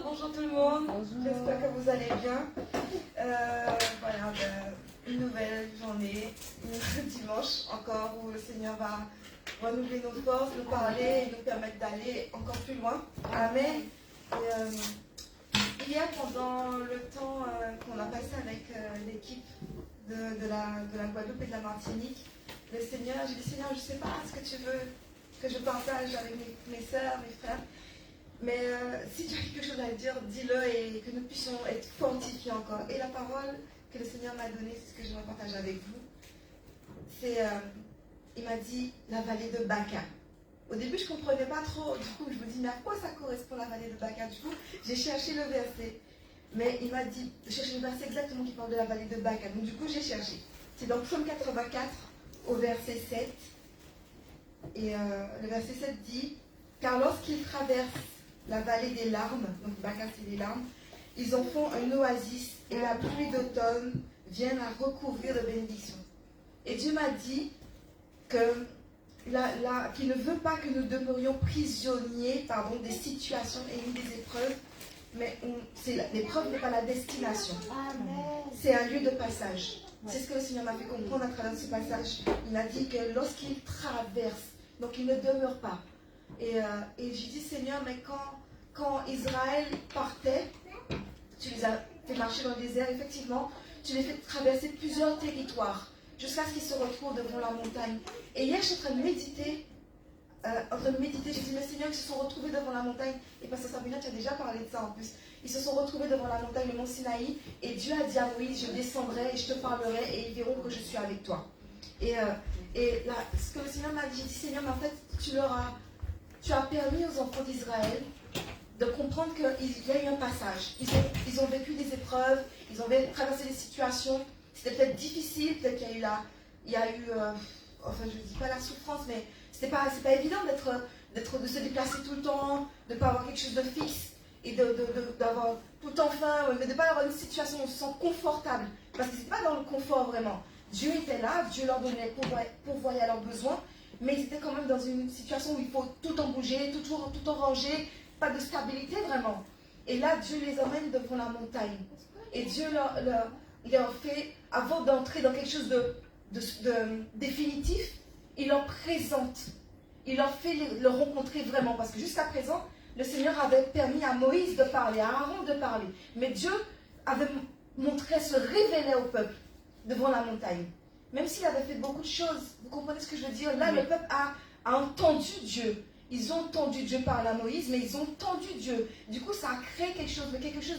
Bonjour tout le monde. Bonjour. J'espère que vous allez bien. Voilà, une nouvelle journée, dimanche encore, où le Seigneur va renouveler nos forces, nous parler et nous permettre d'aller encore plus loin. Amen. Et, hier, pendant le temps qu'on a passé avec l'équipe de la Guadeloupe et de la Martinique, le Seigneur, j'ai dit Seigneur, je ne sais pas ce que tu veux que je partage avec mes soeurs, mes frères. Mais si tu as quelque chose à dire, dis-le et que nous puissions être fortifiés encore. Et la parole que le Seigneur m'a donnée, c'est ce que je vais partager avec vous. C'est, il m'a dit la vallée de Baca. Au début, je ne comprenais pas trop. Du coup, je me dis, mais à quoi ça correspond la vallée de Baca? Du coup, j'ai cherché le verset. Mais il m'a dit, chercher le verset exactement qui parle de la vallée de Baca. Donc du coup, j'ai cherché. C'est dans Psaume 84 au verset 7. Et le verset 7 dit, car lorsqu'ils traversent la vallée des larmes, donc Baca c'est les larmes, ils en font un oasis et la pluie d'automne vient à recouvrir de bénédictions. Et Dieu m'a dit qu'il ne veut pas que nous demeurions prisonniers des situations et ni des épreuves, mais l'épreuve n'est pas la destination. C'est un lieu de passage. C'est ce que le Seigneur m'a fait comprendre à travers ce passage. Il m'a dit que lorsqu'il traverse, donc il ne demeure pas. Et j'ai dit, Seigneur, mais quand Israël partait, tu les as fait marcher dans le désert, effectivement, tu les fais traverser plusieurs territoires, jusqu'à ce qu'ils se retrouvent devant la montagne. Et hier, je suis en train de méditer, j'ai dit, mais Seigneur, ils se sont retrouvés devant la montagne, et Pasteur Sabrina, tu as déjà parlé de ça en plus. Ils se sont retrouvés devant la montagne, le mont Sinaï, et Dieu a dit à Moïse, je descendrai et je te parlerai, et ils verront que je suis avec toi. Et là, ce que le Seigneur m'a dit, j'ai dit, Seigneur, mais en fait, tu as permis aux enfants d'Israël de comprendre qu'il y a eu un passage. Ils ont vécu des épreuves, ils ont traversé des situations. C'était peut-être difficile, peut-être qu'il y a eu, enfin je ne dis pas la souffrance, mais c'est pas évident de se déplacer tout le temps, de ne pas avoir quelque chose de fixe et d'avoir tout le temps faim, mais de ne pas avoir une situation où on se sent confortable. Parce que ce n'est pas dans le confort vraiment. Dieu était là, Dieu leur donnait pourvoyait à leurs besoins, mais ils étaient quand même dans une situation où il faut tout en bouger, tout en ranger, pas de stabilité vraiment. Et là, Dieu les emmène devant la montagne. Et Dieu leur fait, avant d'entrer dans quelque chose de définitif, il leur présente. Il leur fait le rencontrer vraiment. Parce que jusqu'à présent, le Seigneur avait permis à Moïse de parler, à Aaron de parler. Mais Dieu avait se révélait au peuple devant la montagne. Même s'il avait fait beaucoup de choses, vous comprenez ce que je veux dire? Là, le peuple a entendu Dieu. Ils ont entendu Dieu parler à Moïse, mais ils ont entendu Dieu. Du coup, ça a créé quelque chose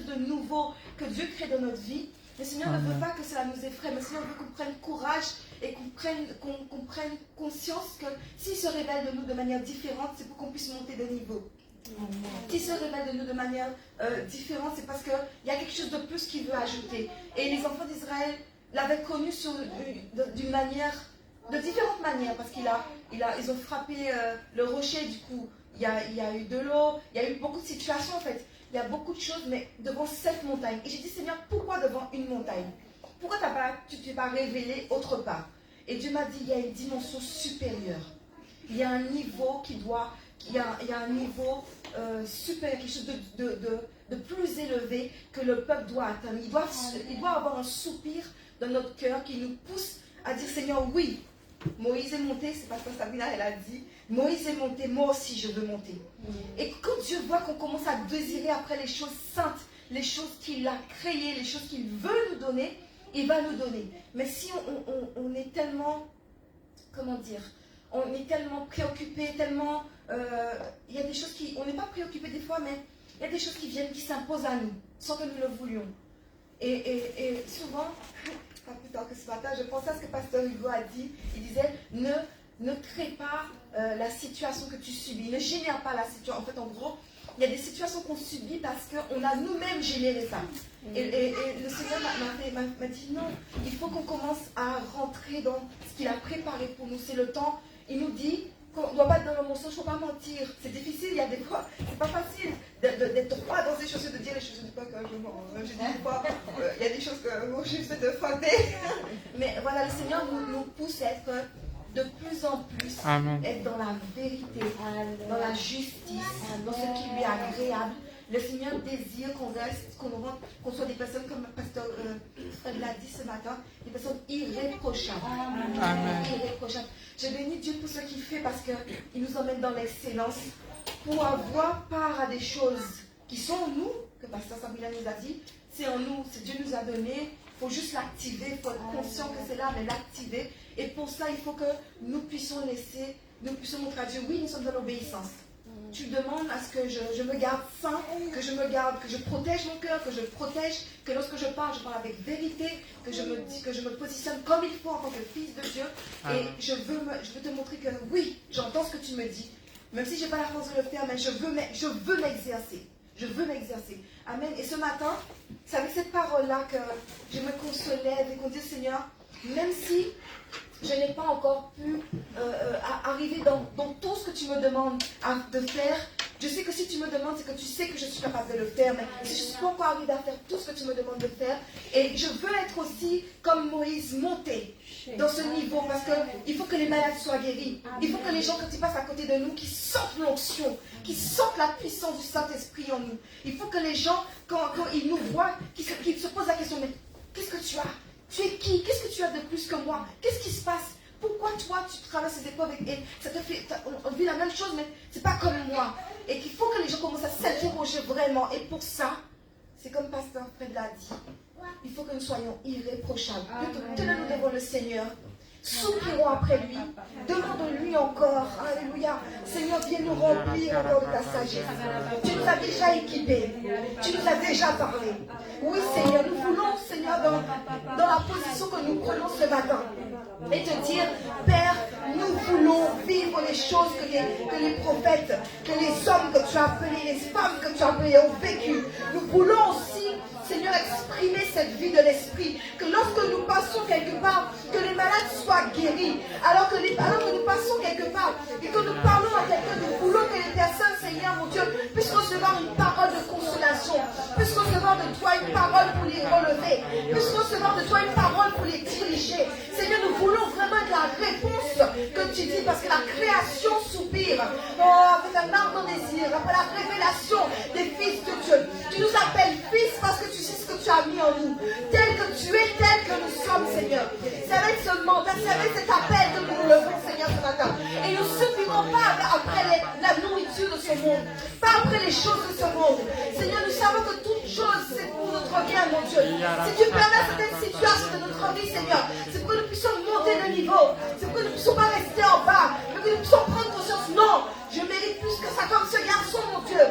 de nouveau que Dieu crée dans notre vie. Le Seigneur ne veut pas que cela nous effraie, mais le Seigneur veut qu'on prenne courage et qu'on prenne conscience que s'il se révèle de nous de manière différente, c'est pour qu'on puisse monter de niveau. S'il se révèle de nous de manière différente, c'est parce qu'il y a quelque chose de plus qu'il veut ajouter. Et les enfants d'Israël l'avaient connu d'une manière, de différentes manières, parce ils ont frappé le rocher, du coup, il y a eu de l'eau, il y a eu beaucoup de situations en fait, il y a beaucoup de choses, mais devant cette montagne. Et j'ai dit, Seigneur, pourquoi devant une montagne? Pourquoi tu ne t'es pas révélé autre part? Et Dieu m'a dit, il y a une dimension supérieure. Il y a un niveau il y a un niveau supérieur, quelque chose de plus élevé que le peuple doit atteindre. Il doit avoir un soupir dans notre cœur qui nous pousse à dire, Seigneur, oui, Moïse est monté, c'est parce que Sabrina, elle a dit, Moïse est monté, moi aussi je veux monter. Et quand Dieu voit qu'on commence à désirer après les choses saintes, les choses qu'il a créées, les choses qu'il veut nous donner, il va nous donner. Mais si on est tellement, comment dire, on est tellement préoccupé, tellement, il y a des choses on n'est pas préoccupé des fois, mais il y a des choses qui s'imposent à nous, sans que nous le voulions. Et souvent, pas plus tard que ce matin, je pensais à ce que Pasteur Hugo a dit. Il disait, ne crée pas la situation que tu subis, ne génère pas la situation. En fait, en gros, il y a des situations qu'on subit parce qu'on a nous-mêmes généré ça. Et le Seigneur m'a dit, non, il faut qu'on commence à rentrer dans ce qu'il a préparé pour nous. C'est le temps, il nous dit qu'on ne doit pas être dans le mensonge, il ne faut pas mentir. C'est difficile, il y a des fois, c'est pas facile d'être droit dans ces choses, de dire les choses. Je ne dis pas que je mens, je dis des fois, il y a des choses que je suis de fonder. Mais voilà, le Seigneur nous pousse à être de plus en plus, être dans la vérité, dans la justice, dans ce qui lui est agréable. Le Seigneur désire qu'on reste, qu'on soit des personnes, comme le pasteur Fred l'a dit ce matin, des personnes irréprochables. Amen. Irréprochables. Je bénis Dieu pour ce qu'il fait parce qu'il nous emmène dans l'excellence pour avoir part à des choses qui sont en nous, que pasteur Sabrina nous a dit, c'est en nous, c'est Dieu nous a donné. Il faut juste l'activer, il faut être conscient que c'est là, mais l'activer. Et pour ça, il faut que nous puissions montrer à Dieu, oui, nous sommes dans l'obéissance. Tu demandes à ce que je me garde sain, que je protège mon cœur, que lorsque je parle avec vérité, que je me positionne comme il faut en tant que fils de Dieu. Et je veux te montrer que oui, j'entends ce que tu me dis. Même si je n'ai pas la force de le faire, mais je veux m'exercer. Je veux m'exercer. Amen. Et ce matin, c'est avec cette parole-là que je me consolais et qu'on dit, Seigneur, même si je n'ai pas encore pu arriver dans tout ce que tu me demandes de faire, je sais que si tu me demandes, c'est que tu sais que je suis capable de le faire. Mais si je ne suis pas encore arrivé à faire tout ce que tu me demandes de faire, et je veux être aussi comme Moïse, monté dans ce niveau, parce qu'il faut que les malades soient guéris. Il faut que les gens, quand ils passent à côté de nous, qu'ils sentent l'onction, qu'ils sentent la puissance du Saint-Esprit en nous. Il faut que les gens, quand ils nous voient, qu'ils se posent la question, mais qu'est-ce que tu as? Tu es qui? Qu'est-ce que tu as de plus que moi? Qu'est-ce qui se passe? Pourquoi toi tu traverses ces épreuves et ça te fait, on vit la même chose, mais c'est pas comme moi. Et qu'il faut que les gens commencent à s'interroger vraiment. Et pour ça, c'est comme pasteur Fred l'a dit, il faut que nous soyons irréprochables. Tenons-nous devant le Seigneur. Soupirons après lui. Demandons-lui encore. Alléluia. Seigneur, viens nous remplir encore de ta sagesse. Tu nous as déjà équipés. Tu nous as déjà parlé. Oui, Seigneur, nous voulons, Seigneur, dans la position que nous prenons ce matin. Et te dire, Père, nous voulons vivre les choses que les prophètes, que les hommes que tu as appelés, les femmes que tu as appelées ont vécu. Nous voulons aussi, Seigneur, exprimer cette vie de l'esprit. Que lorsque nous passons quelque part, que les malades soient guéris. Alors que nous passons quelque part et que nous parlons à quelqu'un, nous voulons que les personnes, Seigneur, mon Dieu, puissent recevoir une parole de consolation, puissent recevoir de toi une parole pour les relever, puissent recevoir de toi une parole pour les diriger. Seigneur, nous voulons vraiment de la réponse que tu dis, parce que la création soupire avec un ardent désir après la révélation des fils de Dieu. Tu nous appelles fils parce que tu sais ce que tu as mis en nous, tel que tu es, tel que nous sommes, Seigneur. C'est avec ce mandat, c'est avec cet appel que nous nous levons, Seigneur, ce matin. Et nous ne soupirons pas après la nourriture de ce monde, pas après les choses de ce monde. Seigneur, nous savons que toute chose, c'est pour notre bien, mon Dieu. Si tu permets certaines situations de notre vie, Seigneur, c'est pour que nous puissions monter de niveau, c'est pour que nous ne puissions pas rester en bas, mais que nous puissions prendre conscience. Non, je mérite plus que ça, comme ce garçon, mon Dieu.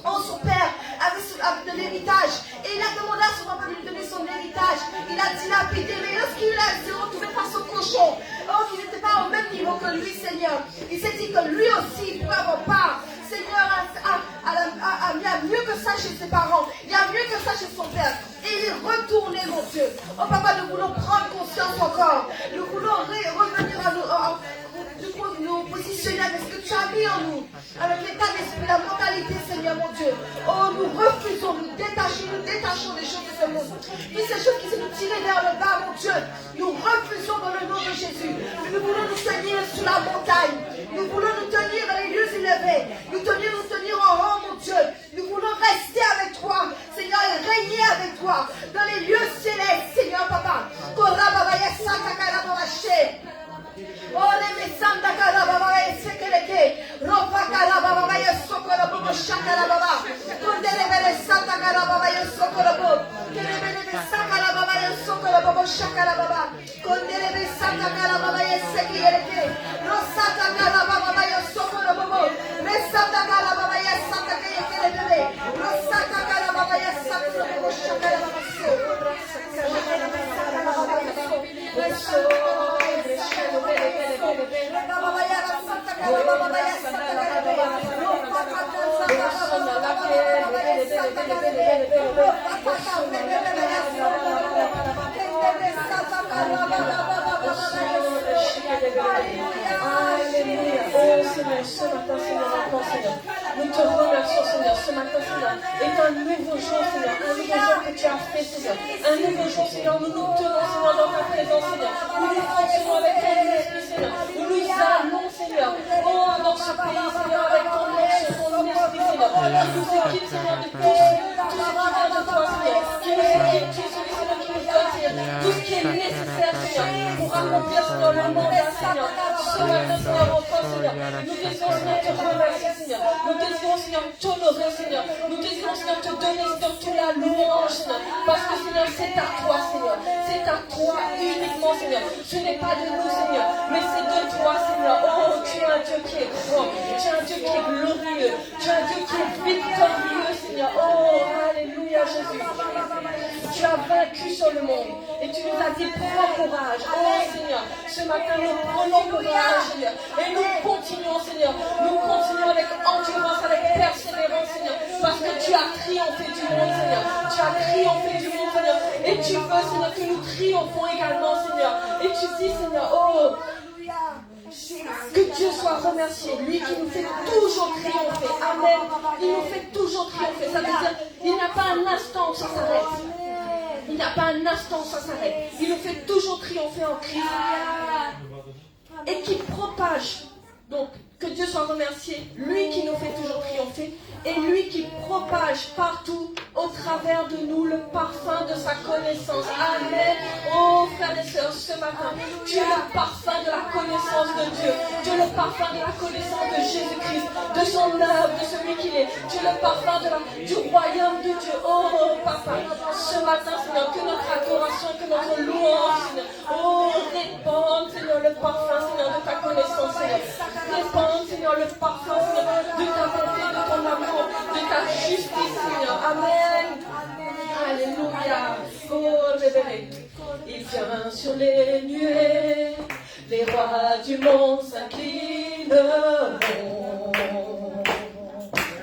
Oh, son père avait de l'héritage. Et il a demandé à son papa de lui donner son héritage. Il a dilapidé. Mais lorsqu'il s'est retrouvé face au cochon, oh, qui n'était pas au même niveau que lui, Seigneur, il s'est dit que lui aussi, il pouvait avoir part. Seigneur il y a mieux que ça chez ses parents. Il y a mieux que ça chez son père. Et il est retourné, mon Dieu. Oh, papa, nous voulons prendre conscience encore. Nous voulons revenir à nous positionner avec ce que tu as mis en nous, avec l'état d'esprit, la mentalité, Seigneur mon Dieu. Oh, nous refusons, nous détachons des choses de ce monde. Toutes ces choses qui se nous tirer vers le bas, mon Dieu, nous refusons dans le nom de Jésus. Nous voulons nous tenir sur la montagne. Nous voulons nous tenir dans les lieux élevés. Nous tenir en haut, mon Dieu. Nous voulons rester avec toi, Seigneur, et régner avec toi dans les lieux célestes, Seigneur, papa. Oh, les mesanda karababa sekeleke, ropa karababa yesokoro bobo shakarababa, kondele bele santa karababa yesokoro bobo, kele bele sakarababa yesokoro bobo shakarababa, kondele bele santa karababa yesekeleke, rosata karababa yesokoro bobo, resanta karababa yesanta kele bele, rosata karababa yesokoro bobo shakarababa so, nous te remercions, Seigneur, ce matin, Seigneur, est un nouveau jour, Seigneur, un nouveau jour que tu as fait, Seigneur, un nouveau jour, Seigneur, nous nous tenons, Seigneur, dans ta présence, Seigneur, nous nous fonctionnons avec ton esprit, Seigneur, nous nous allons, Seigneur, oh, dans ce pays, Seigneur, avec ton esprit, Seigneur, qui nous équipe, Seigneur, de tout ce qui vient de toi, Seigneur, qui nous équipe, tu es celui, Seigneur, qui nous donne, Seigneur, tout ce qui est nécessaire, Seigneur, pour accomplir, Seigneur, le mandat, Seigneur. Ce matin, Seigneur, encore, Seigneur, nous désirons, Seigneur, te remercier, Seigneur. Nous désirons, Seigneur, t'honorer, Seigneur. Nous désirons, Seigneur, te donner, Seigneur, toute la louange, Seigneur. Parce que, Seigneur, c'est à toi, Seigneur. C'est à toi uniquement, Seigneur. Ce n'est pas de nous, Seigneur, mais c'est de toi, Seigneur. Oh, tu es un Dieu qui est grand. Tu es un Dieu qui est glorieux. Tu es un Dieu qui est victorieux, Seigneur. Oh, alléluia, Jésus. Tu as vaincu sur le monde. Et tu nous as dit, prends courage. Oh, Seigneur, ce matin, nous prenons courage, Seigneur. Et nous continuons, Seigneur. Nous continuons avec endurance, avec persévérance, Seigneur. Parce que tu as triomphé du monde, Seigneur. Tu as triomphé du monde, Seigneur. Et tu veux, Seigneur, que nous triomphons également, Seigneur. Et tu dis, Seigneur, oh, que Dieu soit remercié, lui qui nous fait toujours triompher. Amen. Il nous fait toujours triompher. Ça veut dire, il n'a pas un instant où ça s'arrête. Il n'a pas un instant où ça s'arrête. Il nous fait toujours triompher en Christ. Et qui propage. Donc, que Dieu soit remercié, lui qui nous fait toujours triompher, et lui qui propage partout au travers de nous le parfum de sa connaissance. Amen. Oh frères et sœurs, ce matin, tu es le parfum de la connaissance de Dieu. Tu es le parfum de la connaissance de Jésus-Christ, de son œuvre, de celui qu'il est. Tu es le parfum du royaume de Dieu. Oh Papa, ce matin, Seigneur, que notre adoration, que notre louange, Seigneur, oh répande, Seigneur, le parfum, Seigneur, de ta connaissance, Seigneur. Répande, Seigneur, le parfum, Seigneur, de ta bonté, de ton amour, de ta justice, Seigneur. Amen. Alléluia. Oh, révéré. Il vient sur les nuées, les rois du monde s'inclineront.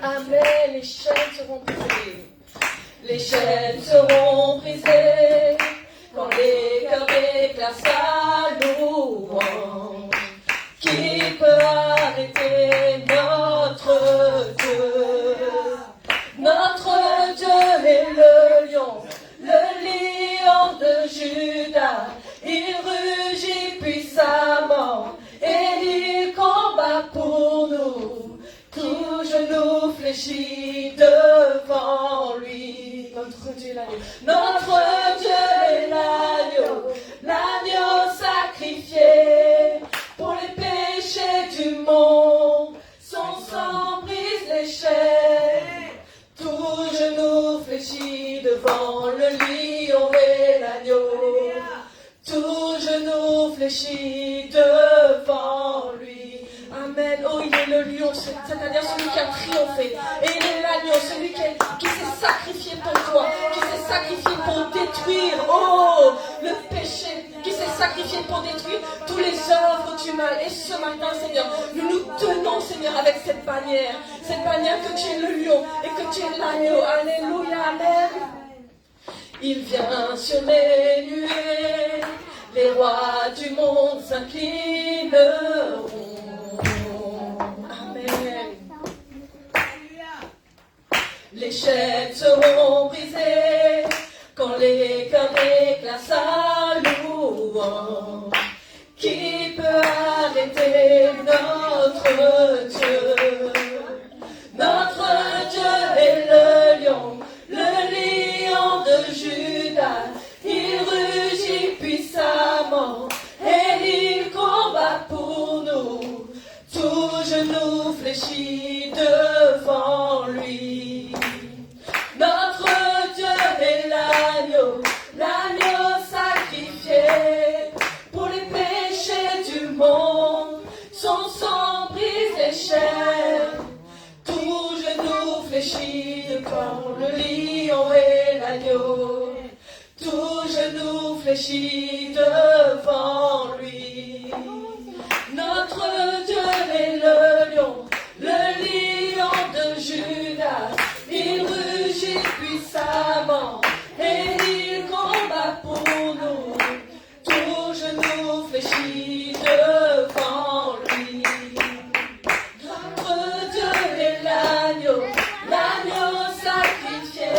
Amen. Les chaînes seront brisées. Les chaînes seront brisées quand les cœurs déclarent sa louange. Qui peut arrêter notre Dieu? Notre Dieu est le lion de Juda. Il rugit puissamment et il combat pour nous. Tout genou fléchit devant lui. Notre Dieu est l'agneau. Notre Dieu est l'agneau. L'agneau sacrifié pour les péchés du monde. Son sang brise les chaînes. Tout genou fléchit devant le lion et l'agneau. Tout genou fléchit devant lui. Amen. Oh, il est le lion, c'est-à-dire celui qui a triomphé. Et il est l'agneau, celui qui s'est sacrifié pour toi, qui s'est sacrifié pour détruire, oh, le péché, qui s'est sacrifié pour détruire tous les œuvres du mal. Et ce matin, Seigneur, nous nous tenons, Seigneur, avec cette bannière que tu es le lion et que tu es l'agneau. Alléluia, amen. Il vient sur les nuées, les rois du monde s'inclineront. Amen. Les chaînes seront brisées quand les cœurs déclarent sa louange. Qui peut arrêter notre Dieu? Notre Dieu est le lion de Juda. Il rugit puissamment et il combat pour nous. Tout genou fléchit devant lui. Notre Dieu est l'agneau sacrifié pour les péchés du monde. Son sang brise les chaînes. Tout genou fléchit devant le lion et l'agneau. Tout genou fléchit devant lui. Notre Dieu est le lion de Juda. Il rugit puissamment et il combat pour nous. Tout genou fléchit devant lui. Notre Dieu est l'agneau sacrifié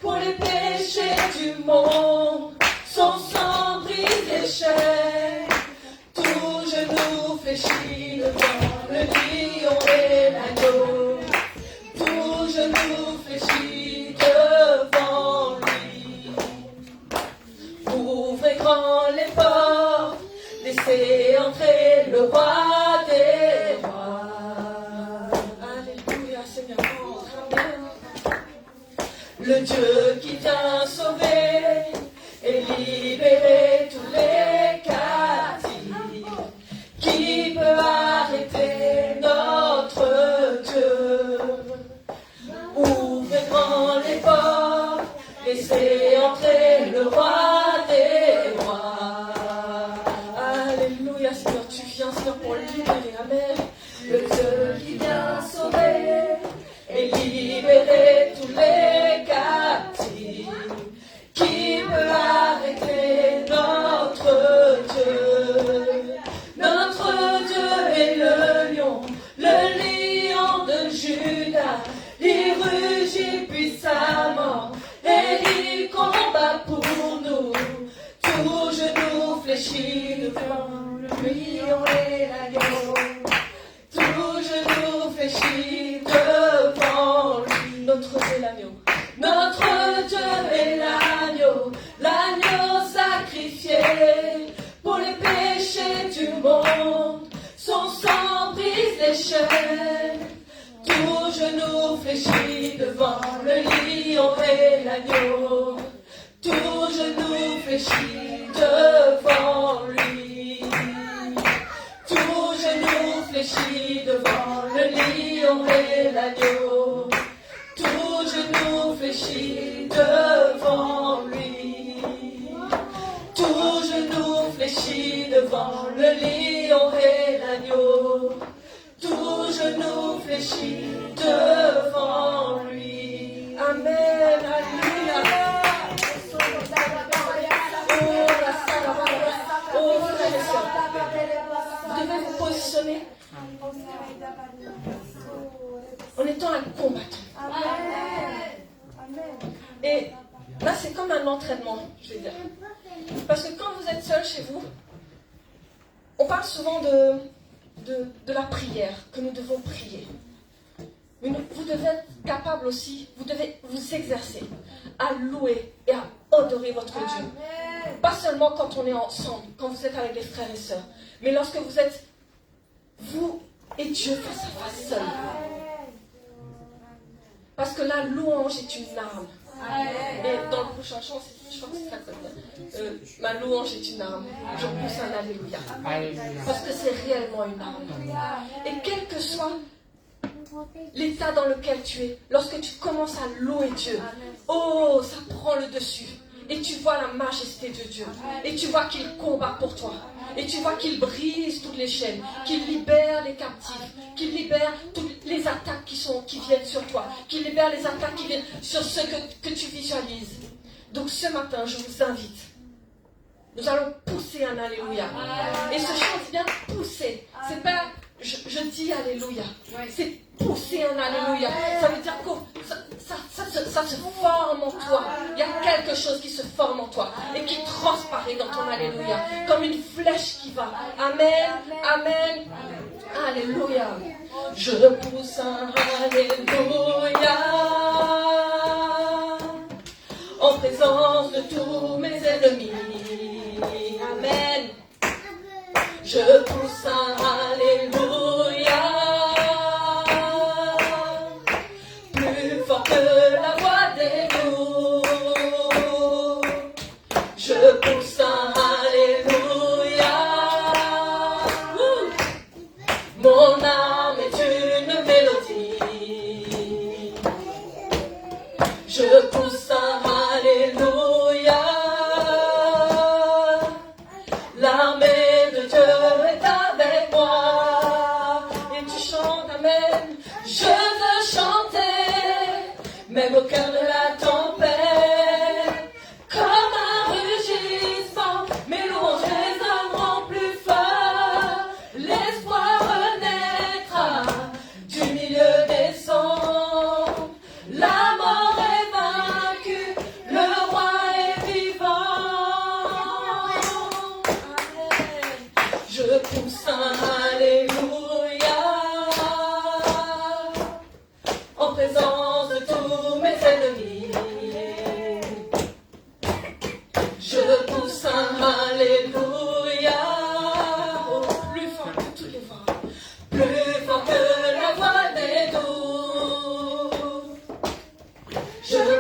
pour les péchés du monde. Son sang brise les chaînes. Tout genou fléchit devant le lion et l'agneau. le Dieu qui vient sauver et libérer tous les captifs. Qui peut arrêter notre Dieu? Ouvrez grand les portes, laissez entrer le roi des rois. Alléluia, Seigneur, tu viens, Seigneur, pour libérer. Amen. Le Dieu qui vient sauver et libérer tous les captifs. Qui peut arrêter notre Dieu? Notre Dieu est le lion de Juda. Il rugit puissamment et il combat pour nous. Tout genou fléchit devant lui, on est l'agneau. Tout genou fléchit devant lui. Notre Dieu est l'agneau. Notre Dieu est l'agneau, l'agneau sacrifié pour les péchés du monde. Son sang brise les chaînes. Tout genou fléchit devant le lion et l'agneau. Tout genou fléchit devant lui. Tout genou fléchit devant le lion et l'agneau. Tout genou fléchit devant lui. Tout genou fléchit devant le lion et l'agneau. Tout genou fléchit devant lui. Amen. Alléluia. Oh, frères et sœurs, vous devez vous positionner en étant un combattant. Et là, c'est comme un entraînement, je vais dire. Parce que quand vous êtes seul chez vous, on parle souvent de la prière, que nous devons prier. Mais vous devez être capable aussi, vous devez vous exercer à louer et à adorer votre Dieu. Pas seulement quand on est ensemble, quand vous êtes avec les frères et sœurs, mais lorsque vous êtes, vous et Dieu face à face seul. Parce que la louange est une arme. Et dans le prochain chant, je crois que c'est ça comme ma louange est une arme. Je pousse un alléluia. Parce que c'est réellement une arme. Et quel que soit l'état dans lequel tu es, lorsque tu commences à louer Dieu, oh, ça prend le dessus. Et tu vois la majesté de Dieu. Et tu vois qu'il combat pour toi. Et tu vois qu'il brise toutes les chaînes, qu'il libère les captifs, qu'il libère toutes les attaques qui viennent sur toi, qu'il libère les attaques qui viennent sur ceux que tu visualises. Donc ce matin, je vous invite. Nous allons pousser un alléluia. Et ce chant, c'est bien pousser. C'est pas je dis alléluia. C'est pousser un alléluia. Ça veut dire que ça se forme en toi. Il y a quelque chose qui se forme en toi et qui transparaît dans ton alléluia. Comme une flèche qui va. Amen. Amen. Alléluia. Je pousse un alléluia en présence de tous mes ennemis. Amen. Je pousse un alléluia plus fort que la voix des loups. Je pousse un alléluia. Mon âme est une mélodie. Je pousse un alléluia. L'armée de Dieu est avec moi. Et tu chantes, amen. Je veux chanter, même au cœur de la tempête. Comme un rugissement, mes louanges résonneront plus fort. L'espoir renaîtra du milieu des cendres. La mort est vaincue, le roi est vivant. Je pousse un alléluia en présence de tous mes ennemis.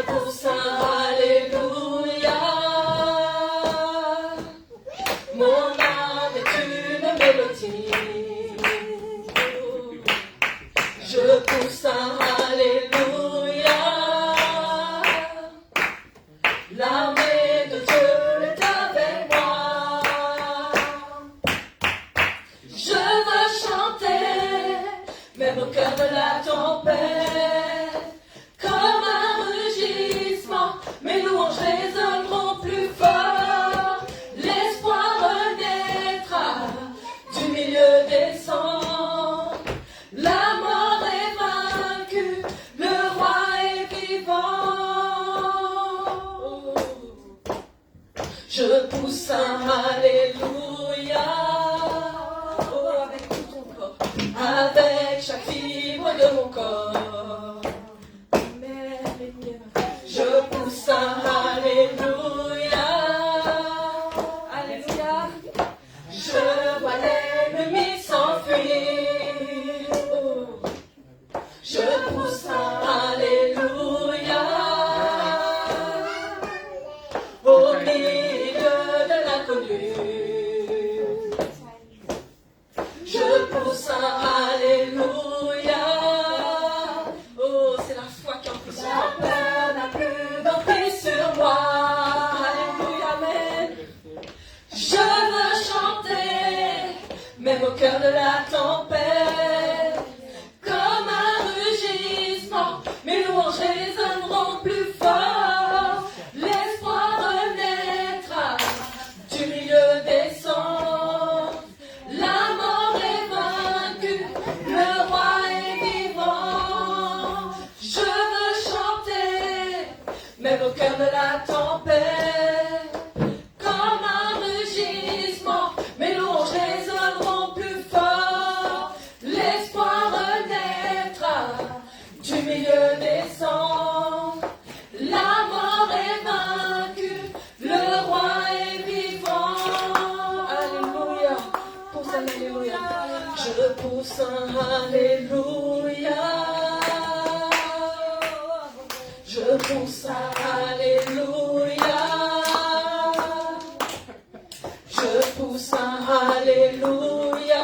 pousse un alléluia. Mon âme est une mélodie. Je pousse un alléluia. L'armée de Dieu est avec moi. Je veux chanter, même au cœur de la tempête, comme un rugissement, mes louanges résonneront plus fort. L'espoir renaîtra du milieu des cendres. La mort est vaincue, le roi est vivant. Je pousse un alléluia. Oh, avec tout ton corps, avec chaque fibre de mon corps. Je pousse un alléluia. Alléluia. Je vois l'ennemi s'enfuir. Oh. Je pousse un alléluia. Au milieu de l'inconnu. Je pousse un alléluia. Oh, c'est la foi qui emprise sur moi. La peur n'a plus d'emprise sur moi. Alléluia, amen. Je veux chanter, même au cœur de la tempête, comme un rugissement, mes louanges résonneront plus fort. L'espoir renaîtra du milieu des cendres. La mort est vaincue, le roi est vivant. Je veux chanter, même au cœur de la tempête, comme un rugissement, mes louanges résonneront plus fort. L'espoir renaîtra du milieu des cendres. La mort est vaincue, le roi est vivant. Alléluia, pousse un alléluia. Je pousse un alléluia. Je pousse un alléluia. Je pousse un alléluia.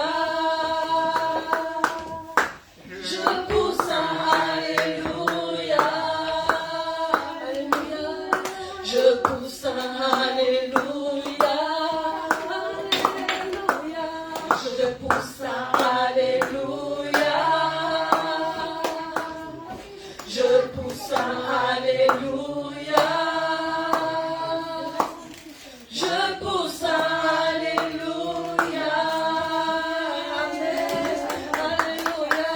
Je pousse un alléluia. Alléluia. Je pousse un alléluia. Alléluia. Je pousse un alléluia. Je pousse un alléluia. Je pousse un alléluia. Amen. Alléluia.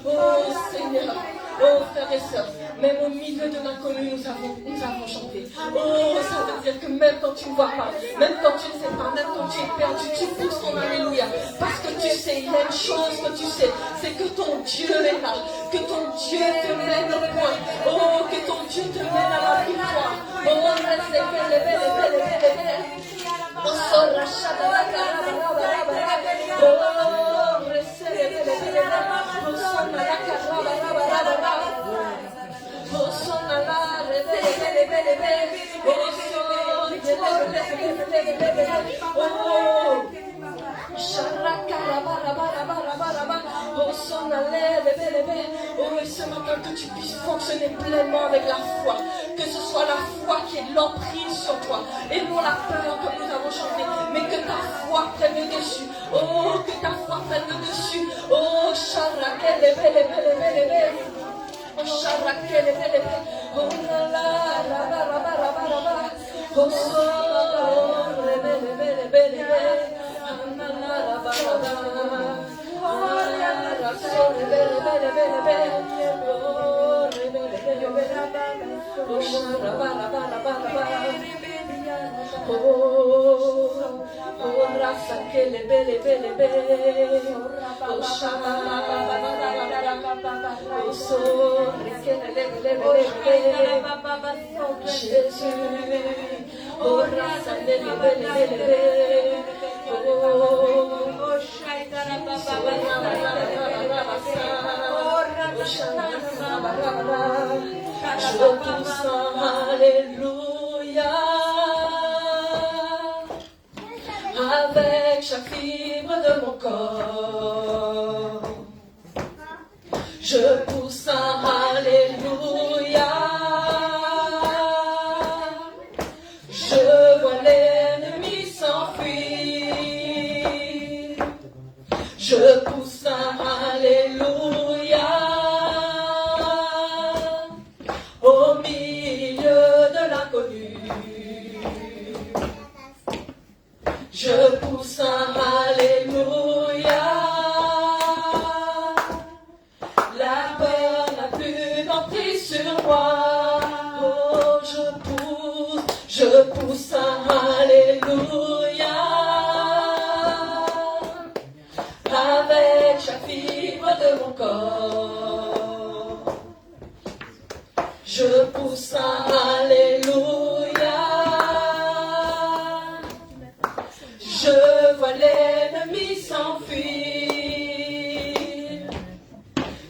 Oh, oh Seigneur, oh frères et sœurs, même au milieu de l'inconnu, nous avons chanté. Oh, ça veut dire que même quand tu ne vois pas, même quand tu ne sais pas, même quand tu es perdu, tu pousses ton alléluia. Parce que tu sais, il y a une chose que tu sais, c'est que ton Dieu est là, que ton Dieu te mène au point. Oh, que ton Dieu te mène à la victoire. Oh, reste belle. Oh, et ce matin que tu puisses fonctionner pleinement avec la foi, que ce soit la foi qui ait l'emprise sur toi et non la peur comme nous avons chanté, mais que ta foi prenne le dessus. Oh, que ta foi prenne le dessus. Oh, charakele bele bele bele bele. Oh, charakele bele bele. Oh la la la la la la la la la. Oh, so bele bele bele bele. Oh la la la la la la. Oh la la la Alléluia. Avec chaque fibre de mon corps, je pousse un alléluia. Je vois l'ennemi s'enfuir. Je pousse un alléluia. Au milieu de l'inconnu, je pousse un alléluia. La peur n'a plus d'emprise sur moi. Oh, je pousse un alléluia. Avec chaque fibre de mon corps, je pousse un alléluia. Je vois l'ennemi s'enfuir.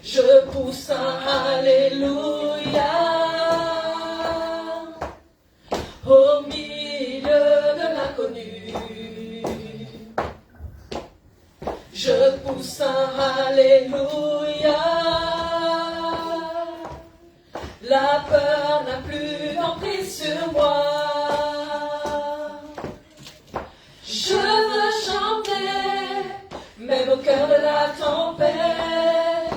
Je pousse un alléluia. Au milieu de l'inconnu, je pousse un alléluia. La peur n'a plus d'emprise sur moi. Je veux chanter, même au cœur de la tempête,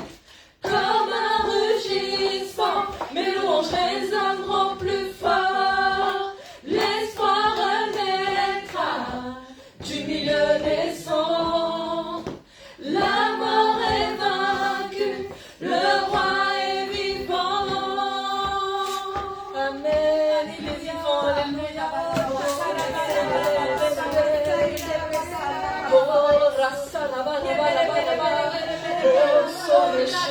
comme un rugissement, mes louanges résonneront plus fort. L'espoir renaîtra du milieu des cendres. La mort est vaincue, le roi est vivant. Amen, il est vivant, alléluia. Oh, rasa la ba la ba la ba la ba. Oh, soleche.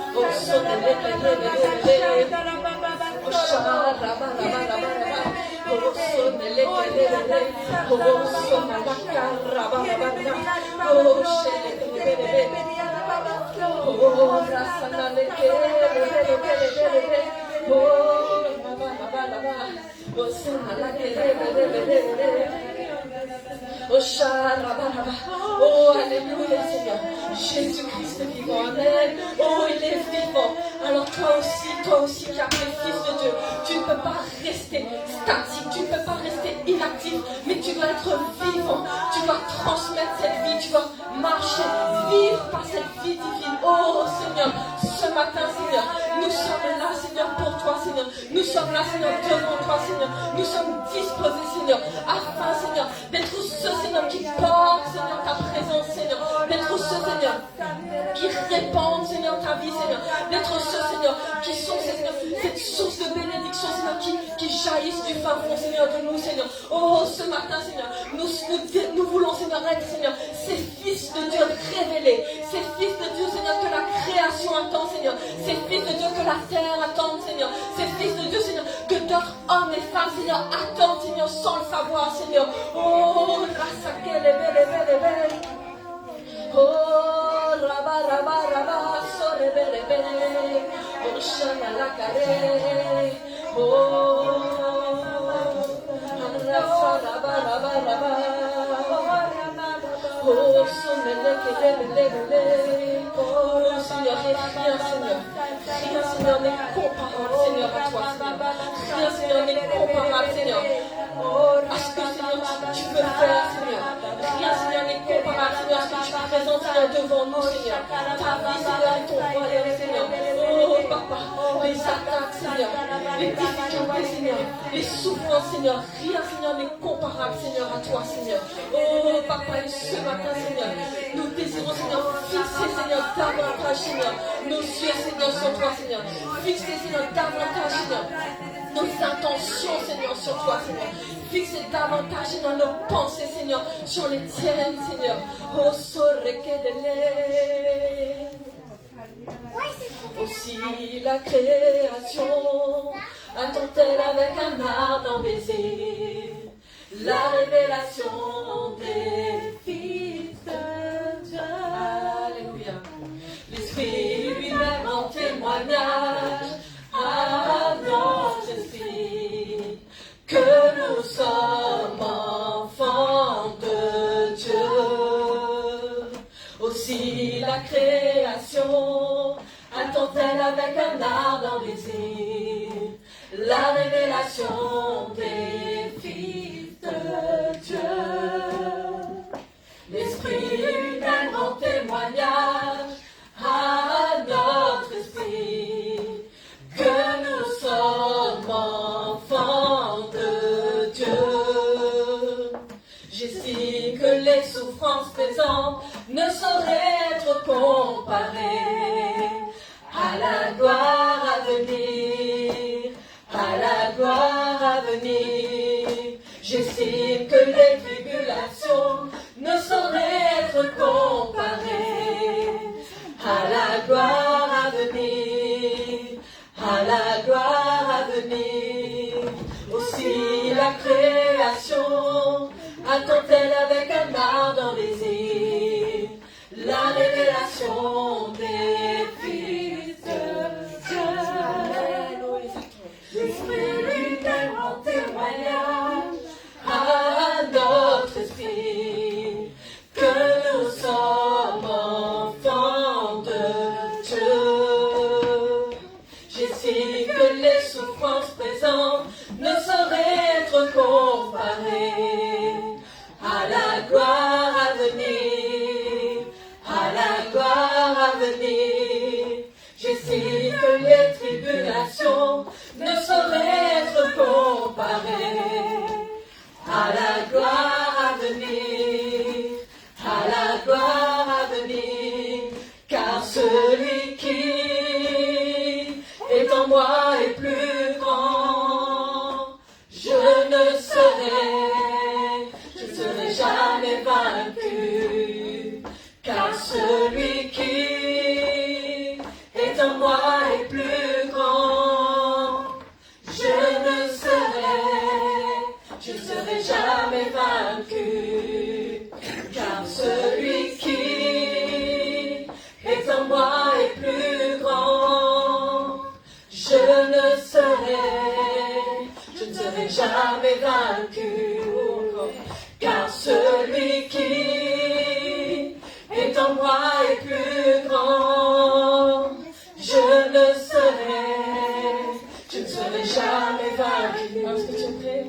Oh, soleche. Oh, shara la ba la ba la ba la ba. Oh, soleche. Oh, somalaka la ba la ba la. Oh, shele. Oh, rasa la leke. Oh, la ba la ba la ba. Oh, oh, alléluia, Seigneur. Jésus-Christ est vivant, amen. Oh, il est vivant. Alors toi aussi qui as été fils de Dieu, tu ne peux pas rester statique, tu ne peux pas rester inactif, mais tu dois être vivant. Tu dois transmettre cette vie, tu dois marcher, vivre par cette vie divine. Oh, Seigneur, ce matin, Seigneur, nous sommes là, Seigneur, pour toi, Seigneur. Nous sommes là, Seigneur, devant toi, Seigneur. Nous sommes disposés, Seigneur, afin, Seigneur, d'être ceux, Seigneur, qui portent, Seigneur, ta présence, Seigneur. D'être ceux, Seigneur, qui répandent, Seigneur, ta vie, Seigneur. D'être ceux, Seigneur, qui sont, Seigneur, cette source de bénédiction, Seigneur, qui jaillissent du fin fond, Seigneur, de nous, Seigneur. Oh, ce matin, Seigneur, nous voulons, Seigneur, être, Seigneur, ces fils de Dieu révélés. Ces fils de Dieu, Seigneur, que la création attend, Seigneur. Ces fils de Dieu que la terre attend, Seigneur. Ces fils de Dieu, Seigneur, que d'autres hommes et femmes, Seigneur, attendent, Seigneur, sans le savoir, Seigneur. Oh, grâce à quelle belle. Oh, raba, sore belle. Oh, shana la carré. Oh, raba. Oh, oh, Seigneur, rien, Seigneur. Rien, Seigneur, n'est comparable, Seigneur, à toi, Seigneur. Rien, Seigneur, n'est comparable, Seigneur, à ce que, Seigneur, tu peux faire, Seigneur. Rien, Seigneur, n'est comparable, Seigneur, à ce que tu présentes, Seigneur, devant nous, Seigneur. Ta vie, Seigneur, et ton royaume, Seigneur. Oh, Oh papa, les attaques, Seigneur, les difficultés, Seigneur, les souffrances, Seigneur, rien, Seigneur, n'est comparable, Seigneur, à toi, Seigneur. Oh papa, et ce matin, Seigneur, nous désirons, Seigneur, fixer, Seigneur, davantage, Seigneur, nos yeux, Seigneur, sur toi, Seigneur. Fixer, Seigneur, davantage, Seigneur, nos intentions, Seigneur, sur toi, Seigneur. Fixer davantage, Seigneur, nos pensées, Seigneur, sur les tiennes, Seigneur. Oh, sorrekedele. Aussi la création attend-elle avec un ardent désir la révélation des fils de Dieu. Alléluia. L'Esprit lui-même en témoignage à notre esprit que nous sommes enfants de Dieu. Aussi la création attend-elle avec un ardent désir la révélation des fils de Dieu. L'Esprit lui-même en témoignage à notre esprit que nous sommes enfants de Dieu. J'estime que les souffrances présentes ne sauraient être comparées à la gloire à venir, à la gloire à venir. J'estime que les tribulations ne sauraient être comparées à la gloire à venir, à la gloire à venir. Aussi la création attend-elle avec un ardent désir la révélation des fils de Dieu. L'Esprit lui-même en témoignage à notre esprit que nous sommes enfants de Dieu. J'estime que les souffrances présentes ne sauraient être comparées à la gloire à venir, à la gloire à venir. J'estime que les tribulations ne sauraient être comparées à la gloire à venir, à la gloire à venir. Car celui qui est en moi est plus grand. Je ne serai jamais vaincu. Car celui qui est en moi est plus grand. Je ne serai jamais vaincu. Car celui qui est en moi est plus grand. Je ne serai jamais vaincu. Car celui qui est en moi est plus grand. Je ne serai jamais vaincu. Est-ce que tu es prêt?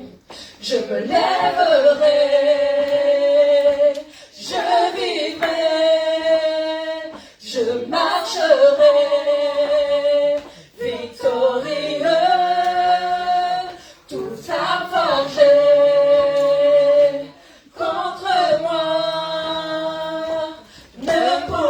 Je me lèverai, je vivrai, je marcherai, victorieux, tout a forgé contre moi ne pourra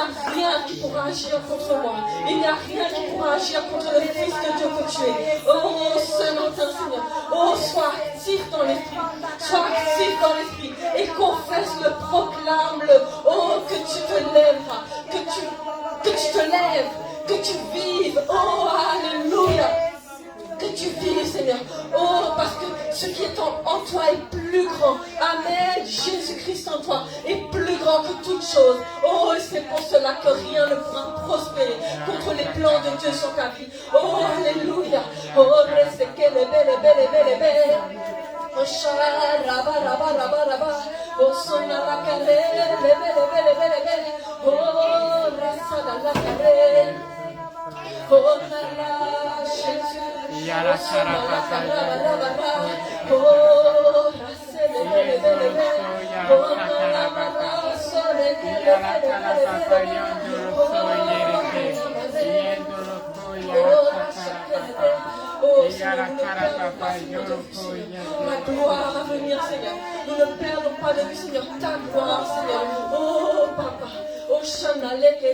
a rien qui pourra agir contre moi. Il n'y a rien qui pourra agir contre le Fils de Dieu que tu es. Oh, ce matin, Seigneur. Oh, sois actif dans l'esprit. Sois actif dans l'esprit. Et confesse-le, proclame-le. Oh, que tu te lèveras. Que tu te lèves. Que tu vives. Oh, alléluia. Que tu vives, Seigneur. Oh, parce que ce qui est en toi est plus grand. Amen. Jésus-Christ en toi est plus grand que toute chose. Oh, et c'est pour cela que rien ne pourra prospérer contre les plans de Dieu sur ta vie. Oh, alléluia. Oh, reste qu'elle est belle, belle, belle, belle. Oh, sharaba, raba, raba, raba. Oh, sonna la carré, belle, belle, belle, belle. Oh, rasa la carré. Oh, la Jésus. Yara Kara Papa Oh, ma gloire à venir, Seigneur. Nous ne perdons pas de vue, Seigneur, ta gloire, Seigneur. Oh, Papa. Oh, Shana, leke,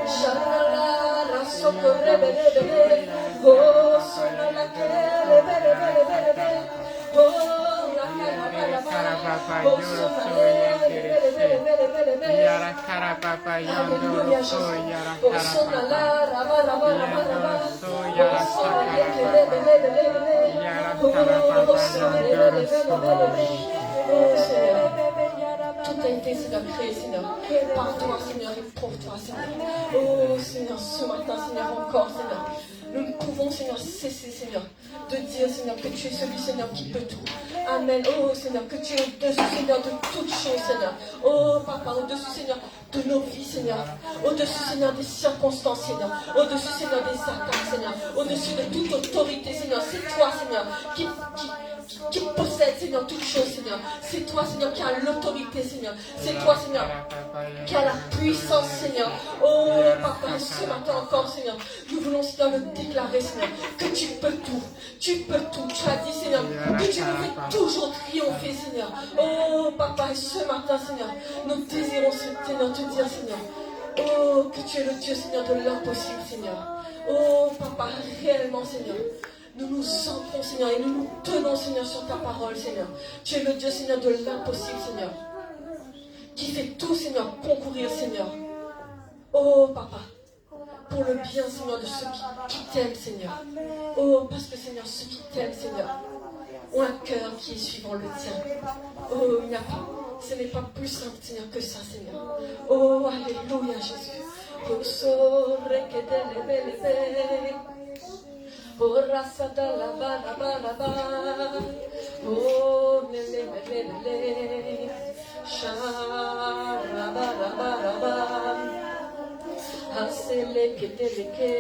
Shalala, rasoko, rebele, oh, sonala, rebele, oh, la carababa, oh, sonala, Yara Kara Papa Yondoro So Yara oh, Kara sonala, raba, Yondoro So Yara Sakara Yara Kara Papa Yondoro So. Oh, Seigneur. Tout a été, Seigneur, créé, Seigneur, par toi, Seigneur, et pour toi, Seigneur. Oh, Seigneur, ce matin, Seigneur, encore, Seigneur, nous ne pouvons, Seigneur, cesser, Seigneur, de dire, Seigneur, que tu es celui, Seigneur, qui peut tout. Amen. Oh, Seigneur, que tu es au-dessus, Seigneur, de toutes choses, Seigneur. Oh, Papa, au-dessus, Seigneur, de nos vies, Seigneur. Au-dessus, Seigneur, des circonstances, Seigneur. Au-dessus, Seigneur, des attaques, Seigneur. Au-dessus de toute autorité, Seigneur. C'est toi, Seigneur, qui possède, Seigneur, toutes choses, Seigneur. C'est toi, Seigneur, qui a l'autorité, Seigneur. C'est toi, Seigneur, qui a la puissance, Seigneur. Oh, Papa, ce matin encore, Seigneur, nous voulons, Seigneur, le déclarer, Seigneur, que tu peux tout. Tu peux tout. Tu as dit, Seigneur, que tu nous fais toujours triompher, Seigneur. Oh, Papa, et ce matin, Seigneur, nous désirons, Seigneur, te dire, Seigneur, oh, que tu es le Dieu, Seigneur, de l'impossible, Seigneur. Oh, Papa, réellement, Seigneur, nous nous ancrons, Seigneur, et nous nous tenons, Seigneur, sur ta parole, Seigneur. Tu es le Dieu, Seigneur, de l'impossible, Seigneur, qui fait tout, Seigneur, concourir, Seigneur. Oh, Papa, pour le bien, Seigneur, de ceux qui t'aiment, Seigneur. Oh, parce que, Seigneur, ceux qui t'aiment, Seigneur, ont un cœur qui est suivant le tien. Oh, il n'y a pas, ce n'est pas plus simple, Seigneur, que ça, Seigneur. Oh, alléluia, Jésus. Oh, oh, rasada la ba, oh, le, sha, ba, asele keteleke.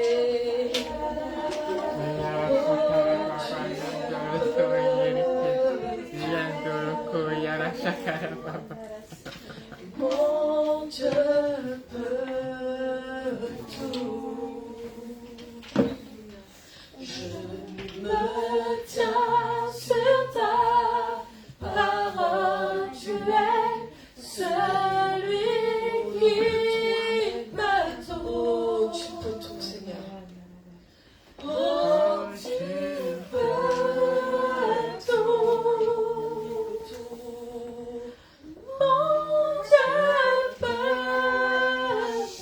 Mon Dieu peut tout. Je me tiens sur ta parole, tu es celui qui me tout. Tu peux tout, Seigneur. Oh, tu peux tout, tout. Mon Dieu peut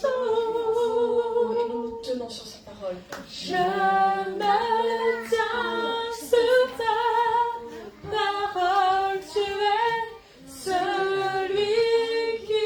tout. Et nous nous tenons sur sa parole. Je me tiens sur ta parole, tu es celui qui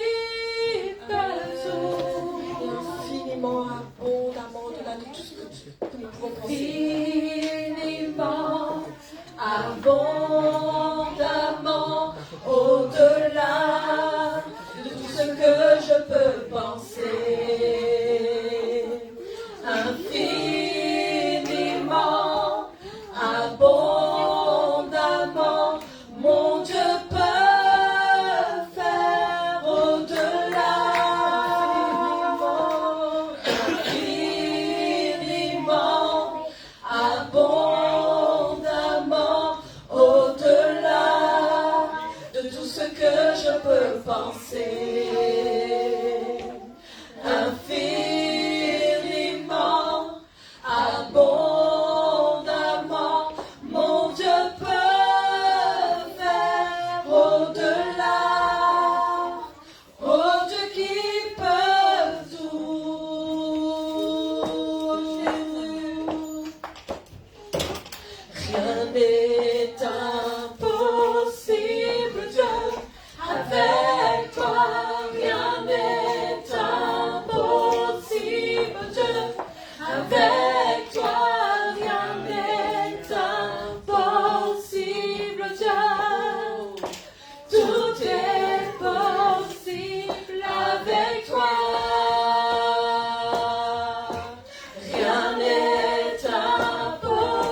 que je peux penser. Infiniment, abondamment, mon Dieu peut faire au-delà. Oh Dieu qui peut tout. Rien n'est impossible, Dieu. Avec toi, rien n'est impossible, Dieu. Avec toi, rien n'est impossible, Dieu. Tout est possible avec toi. Rien n'est impossible,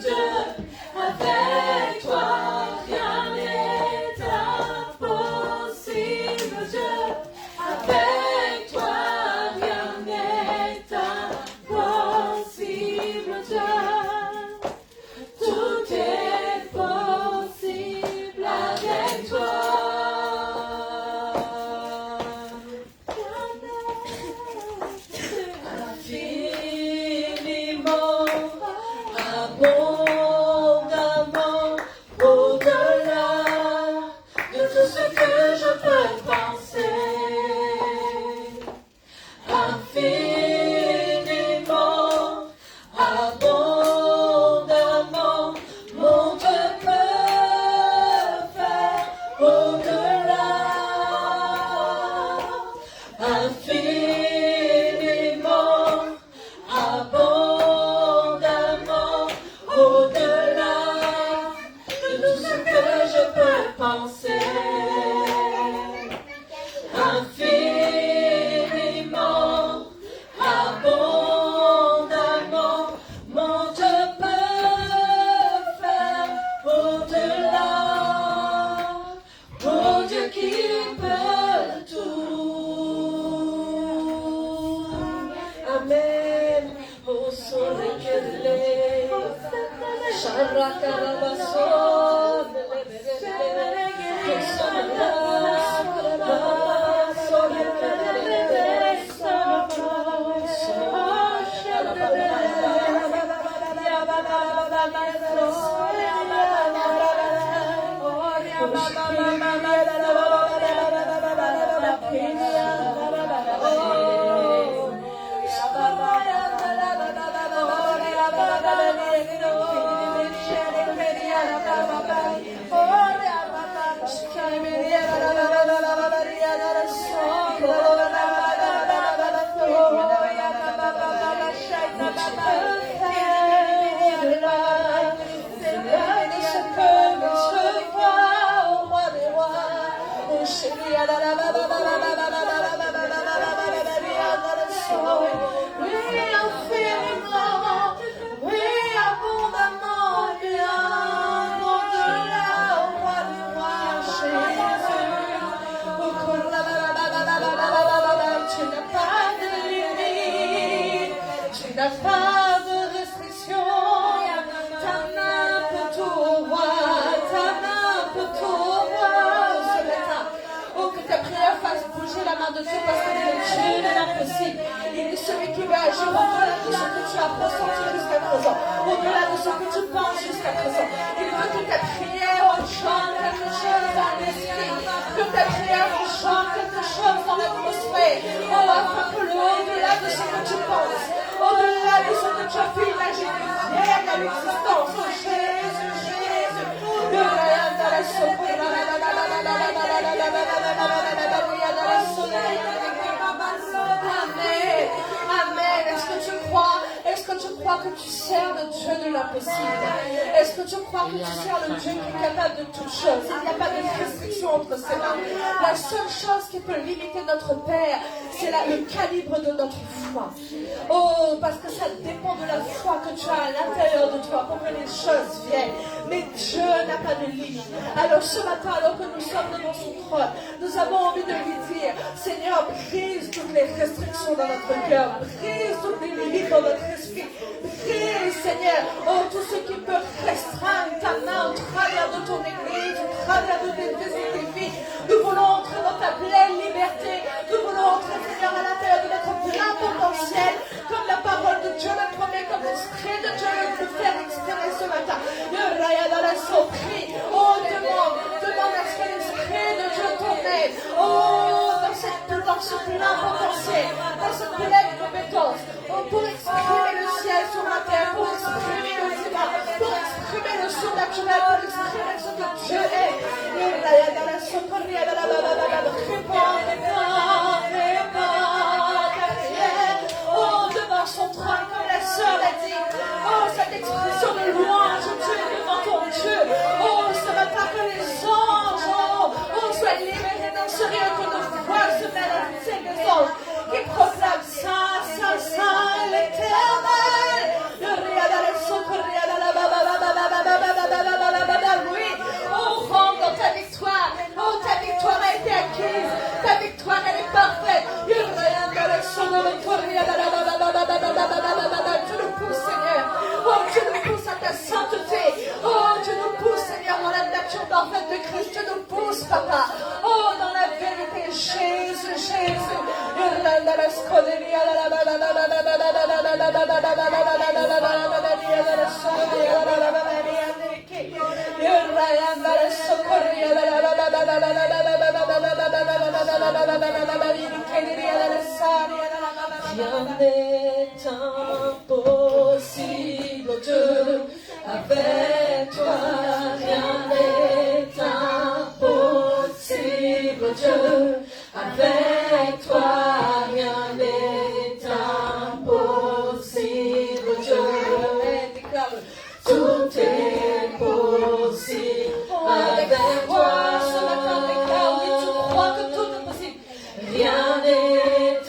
Dieu. Avec toi, rien n'est impossible, Dieu. Avec toi, rien n'est impossible, Dieu. Tout est possible avec toi. Infiniment, abondamment, au-delà de tout ce que je peux penser. Infiniment, abondamment, mon Dieu peut faire au-delà. Infiniment, abondamment, au-delà de tout ce que je peux penser. Infiniment, abondamment, mon Dieu peut faire au-delà. Oh Dieu qui peut tout. Amen. Oh soleil que l'est. Shabrakarabaso. Tu n'as pas de restriction, ta main peut tout voir, ta main peut tout voir ce matin. Oh, que ta prière fasse bouger la main de Dieu parce que le Dieu de l'impossible. Il est celui qui va agir au-delà de ce que tu as ressenti jusqu'à présent, au-delà de ce que tu penses jusqu'à présent. Il veut que ta prière enchante quelque chose dans l'esprit, que ta prière enchante quelque chose dans l'atmosphère. Oh, afin que au-delà de ce que tu penses, au-delà de ce que tu as fait imaginer, vienne à l'existence. Oh Jésus, Jésus. Amen. Amen. Est-ce que tu crois? Est-ce que tu crois que tu sers le Dieu de l'impossible? Est-ce que tu crois que tu sers le Dieu qui est capable de toutes choses? Il n'y a pas de restriction entre ses mains. La seule chose qui peut limiter notre Père, c'est le calibre de notre foi. Oh, parce que ça dépend de la foi que tu as à l'intérieur de toi pour que les choses viennent. Mais Dieu n'a pas de limite. Alors ce matin, alors que nous sommes devant son trône, nous avons envie de lui dire, Seigneur, brise toutes les restrictions dans notre cœur, brise toutes les limites dans notre esprit, brise, Seigneur, oh, tout ce qui peut restreindre ta main au travers de ton église, au travers de tes vies. Nous voulons entrer dans ta pleine liberté. Nous voulons entrer, Seigneur, à l'intérieur de notre plein potentiel, comme la parole de Dieu le promet, comme l'Esprit de Dieu le faire exprimer ce matin. Oh, demande à ce que l'Esprit de Dieu t'emmène. Oh, dans ce plein potentiel, dans cette pleine compétence. Oh, pour exprimer le ciel sur la terre, pour exprimer le divin, pour exprimer le surnaturel, pour exprimer ce que Dieu est. Oh, devant son trône, comme la sœur l'a dit. Oh, cette expression de louange, Dieu est devant ton Dieu. Oh, ce matin que les anges, soient libérés dans ce lieu, que nos voix se mêlent à toutes celles des anges qui proclament Saint, Saint, Saint, l'Éternel. Oui, oh, rentre dans ta victoire. Oh, ta victoire a été acquise. Ta victoire, elle est parfaite. Tu nous pousses, Seigneur. Oh, tu nous pousses à ta sainteté. Oh, tu nous pousses, Seigneur, dans la nature parfaite de Christ. Tu nous pousses, Papa. Oh, dans la vérité, Jésus, Jésus. Rien n'est impossible, Dieu, avec toi. Rien n'est impossible, Dieu, avec toi. Rien n'est impossible, Dieu. Tout est possible avec toi. Ce matin, déclare, oui, tu crois que tout est possible. Rien n'est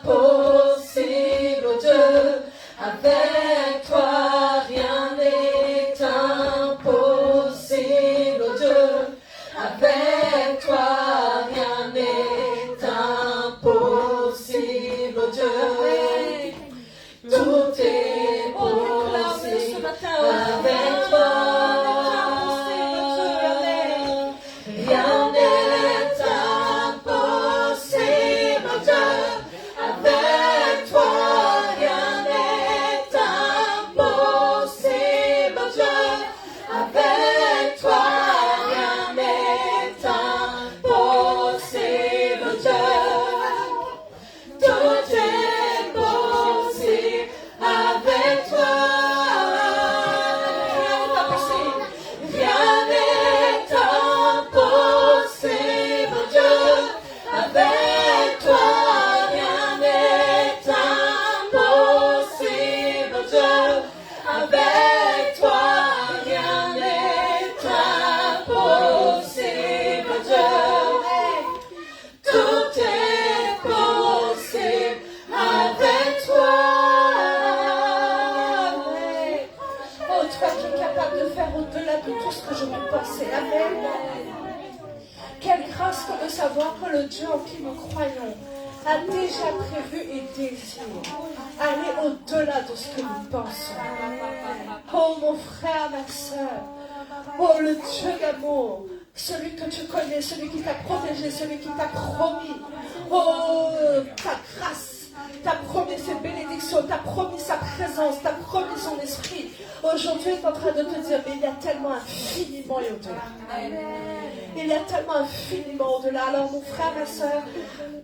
impossible, Dieu. Avec toi, rien n'est impossible, Dieu. Avec toi, rien n'est impossible, Dieu. Tout est possible ce matin avec toi. Rien n'est impossible, Dieu. Avec toi, rien n'est impossible, Dieu. Avec toi, rien n'est impossible, Dieu. Tout est possible avec toi. Rien n'est impossible, Dieu. Avec toi, rien n'est impossible, Dieu. Avec toi, rien n'est impossible, Dieu. Tout est possible avec toi. Oh, toi qui es capable de faire au-delà de tout ce que je peux penser. Amen. Quelle grâce que de savoir que le Dieu en qui nous croyons a déjà prévu et désiré aller au-delà de ce que nous pensons. Oh, mon frère, ma soeur. Oh, le Dieu d'amour. Celui que tu connais, celui qui t'a protégé, celui qui t'a promis. Oh, ta grâce. T'as promis ses bénédictions, t'as promis sa présence, t'as promis son esprit. Aujourd'hui, il est en train de te dire, mais il y a tellement infiniment et au-delà. Il y a tellement infiniment au-delà. Alors, mon frère, ma soeur,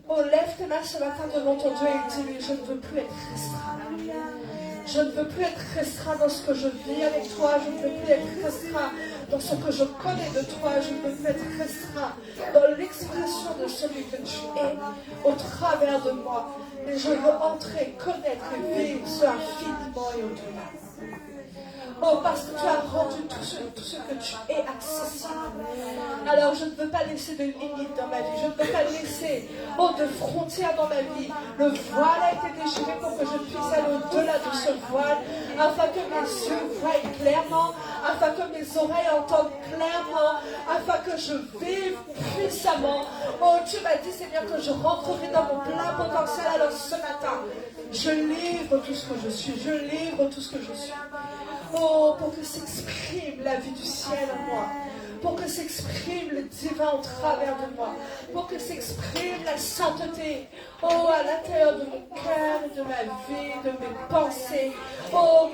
oh, lève tes mains ce matin devant ton Dieu et dis-lui, je ne veux plus être restreint. Je ne veux plus être restreint dans ce que je vis avec toi. Je ne veux plus être restreint dans ce que je connais de toi. Je ne veux plus être restreint dans l'expression de celui que tu es au travers de moi. Et je veux entrer, connaître et vivre ce infiniment et au-delà. Oh, parce que tu as rendu tout ce que tu es accessible. Alors je ne veux pas laisser de limites dans ma vie. Je ne veux pas laisser de frontières dans ma vie. Le voile a été déchiré pour que je puisse aller au-delà de ce voile, afin que mes yeux voient clairement, afin que mes oreilles entendent clairement, afin que je vive puissamment. Oh, tu m'as dit, Seigneur, que je rentrerai dans mon plein potentiel. Alors ce matin, je livre tout ce que je suis. Je livre tout ce que je suis. Oh, pour que s'exprime la vie du ciel en moi. pour que s'exprime le divin au travers de moi, pour que s'exprime la sainteté, oh, à l'intérieur de mon cœur, de ma vie, de mes pensées. Oh,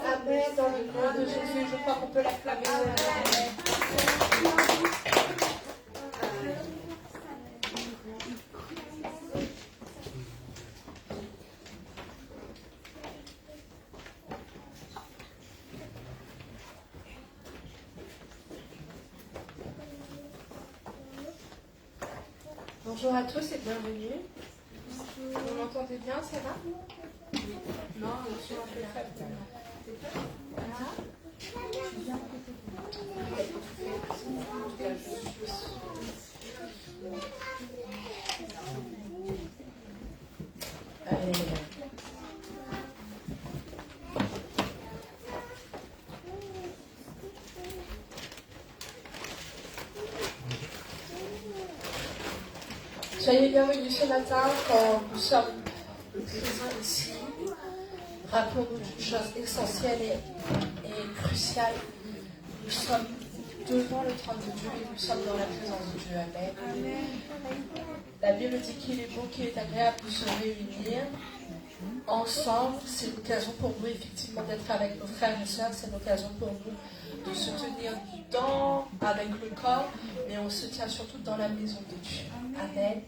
Amen, dans le nom de Jésus, je crois qu'on peut l'acclamer. Bonjour à tous et bienvenue. Vous m'entendez bien, ça va? Non, je suis un peu faible. Soyez bienvenus ce matin quand nous sommes présents ici. Rappelons-nous d'une chose essentielle et cruciale. Nous sommes devant le trône de Dieu et nous sommes dans la présence de Dieu. Amen. La Bible dit qu'il est beau, qu'il est agréable de se réunir ensemble. C'est l'occasion pour nous effectivement d'être avec nos frères et sœurs. C'est l'occasion pour nous de se tenir avec le corps, mais on se tient surtout dans la maison de Dieu. Amen.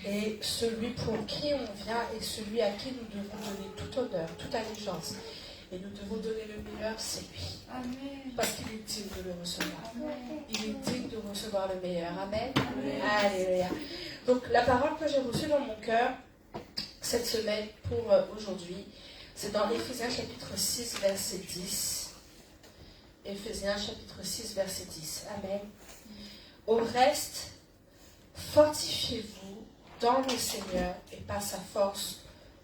Et celui pour qui on vient et celui à qui nous devons donner toute honneur, toute allégeance. Et nous devons donner le meilleur, c'est lui. Amen. Parce qu'il est digne de le recevoir. Amen. Il est digne de recevoir le meilleur. Amen. Amen. Alléluia. Donc la parole que j'ai reçue dans mon cœur cette semaine pour aujourd'hui, c'est dans Éphésiens chapitre 6, verset 10. Éphésiens chapitre 6, verset 10. Amen. Au reste, fortifiez-vous dans le Seigneur et par sa force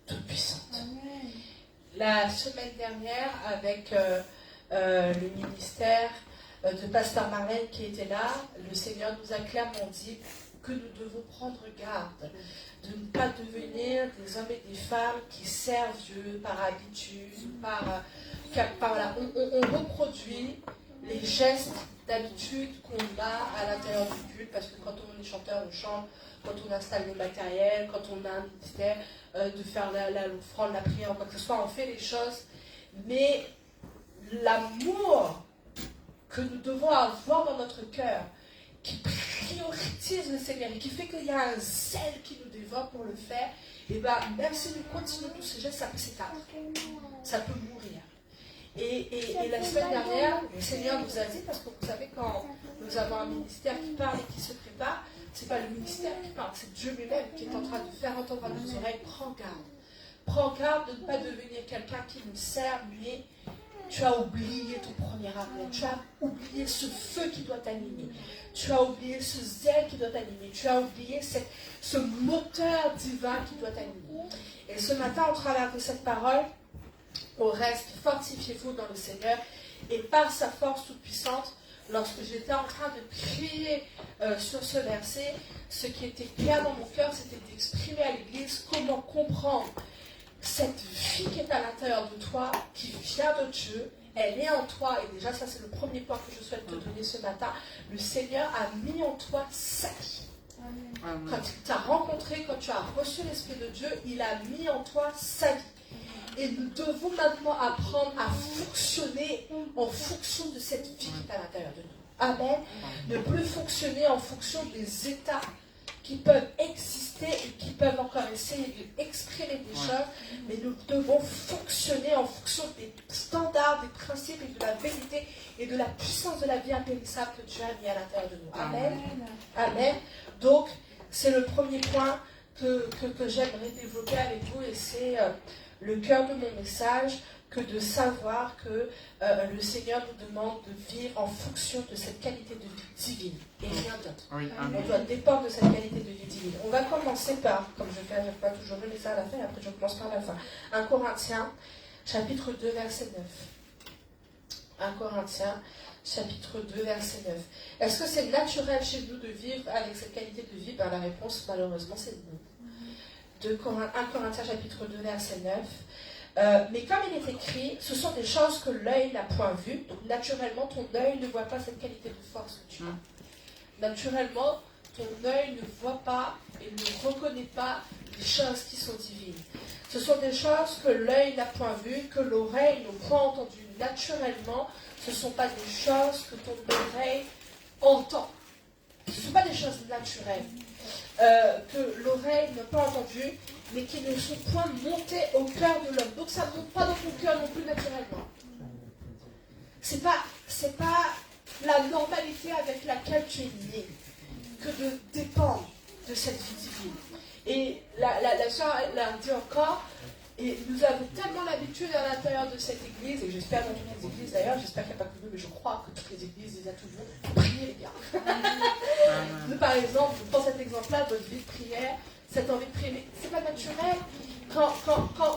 toute puissante. Amen. La semaine dernière, avec le ministère de Pasteur Marlène qui était là, le Seigneur nous a clairement dit que nous devons prendre garde de ne pas devenir des hommes et des femmes qui servent Dieu par habitude, on reproduit les gestes d'habitude qu'on a à l'intérieur du culte, parce que quand on est chanteur, on chante, quand on installe le matériel, quand on a un ministère, de faire l'offrande, la prière, quoi que ce soit, on fait les choses, mais l'amour que nous devons avoir dans notre cœur, qui priorise le Seigneur et qui fait qu'il y a un zèle qui nous dévore pour le faire, et bien même si nous continuons tous ces gestes, ça peut s'éteindre, ça peut mourir. Et la semaine dernière, le Seigneur nous a dit, parce que vous savez, quand nous avons un ministère qui parle et qui se prépare, ce n'est pas le ministère qui parle, c'est Dieu lui-même qui est en train de faire entendre à nos oreilles, prends garde. Prends garde de ne pas devenir quelqu'un qui nous sert, mais tu as oublié ton premier amour, tu as oublié ce feu qui doit t'animer, tu as oublié ce zèle qui doit t'animer, tu as oublié ce moteur divin qui doit t'animer. Et ce matin, au travers de cette parole, au reste, fortifiez-vous dans le Seigneur et par sa force toute puissante. Lorsque j'étais en train de prier sur ce verset, ce qui était clair dans mon cœur, c'était d'exprimer à l'Église comment comprendre cette vie qui est à l'intérieur de toi, qui vient de Dieu, elle est en toi, et déjà ça c'est le premier point que je souhaite te donner ce matin. Le Seigneur a mis en toi sa vie. Amen. Quand il t'a rencontré, quand tu as reçu l'Esprit de Dieu, il a mis en toi sa vie. Et nous devons maintenant apprendre à fonctionner en fonction de cette vie qui est à l'intérieur de nous. Amen. Ne plus fonctionner en fonction des états qui peuvent exister et qui peuvent encore essayer d'exprimer des choses, mais nous devons fonctionner en fonction des standards, des principes et de la vérité et de la puissance de la vie impérissable que Dieu a mis à l'intérieur de nous. Amen. Amen. Donc, c'est le premier point que j'aimerais développer avec vous, et c'est le cœur de mon message, que de savoir que le Seigneur nous demande de vivre en fonction de cette qualité de vie divine et rien d'autre. Oui, on doit dépendre de cette qualité de vie divine. On va commencer par, comme je fais à chaque fois, toujours je mets ça à la fin et après je commence par la fin. 1 Corinthiens, chapitre 2, verset 9. 1 Corinthiens, chapitre 2, verset 9. Est-ce que c'est naturel chez nous de vivre avec cette qualité de vie? Ben, la réponse, malheureusement, c'est non. 1 Corinthiens, chapitre 2, verset 9. Mais comme il est écrit, ce sont des choses que l'œil n'a point vues. Donc naturellement, ton œil ne voit pas cette qualité de force que tu as. Naturellement, ton œil ne voit pas et ne reconnaît pas les choses qui sont divines. Ce sont des choses que l'œil n'a point vues, que l'oreille n'a point entendues. Naturellement, ce ne sont pas des choses que ton oreille entend. Ce ne sont pas des choses naturelles. Que l'oreille n'a pas entendues, mais qui ne sont point montées au cœur de l'homme. Donc ça ne monte pas dans ton cœur non plus naturellement. C'est pas la normalité avec laquelle tu es né que de dépendre de cette vie divine. Et la sœur l'a dit encore, et nous avons tellement l'habitude à l'intérieur de cette église, et j'espère dans toutes les églises d'ailleurs, j'espère qu'il n'y a pas que nous, mais je crois que toutes les églises disent à tout le monde, priez les gars. Par exemple, dans cet exemple-là, votre vie de prière, cette envie de prier, mais c'est pas naturel.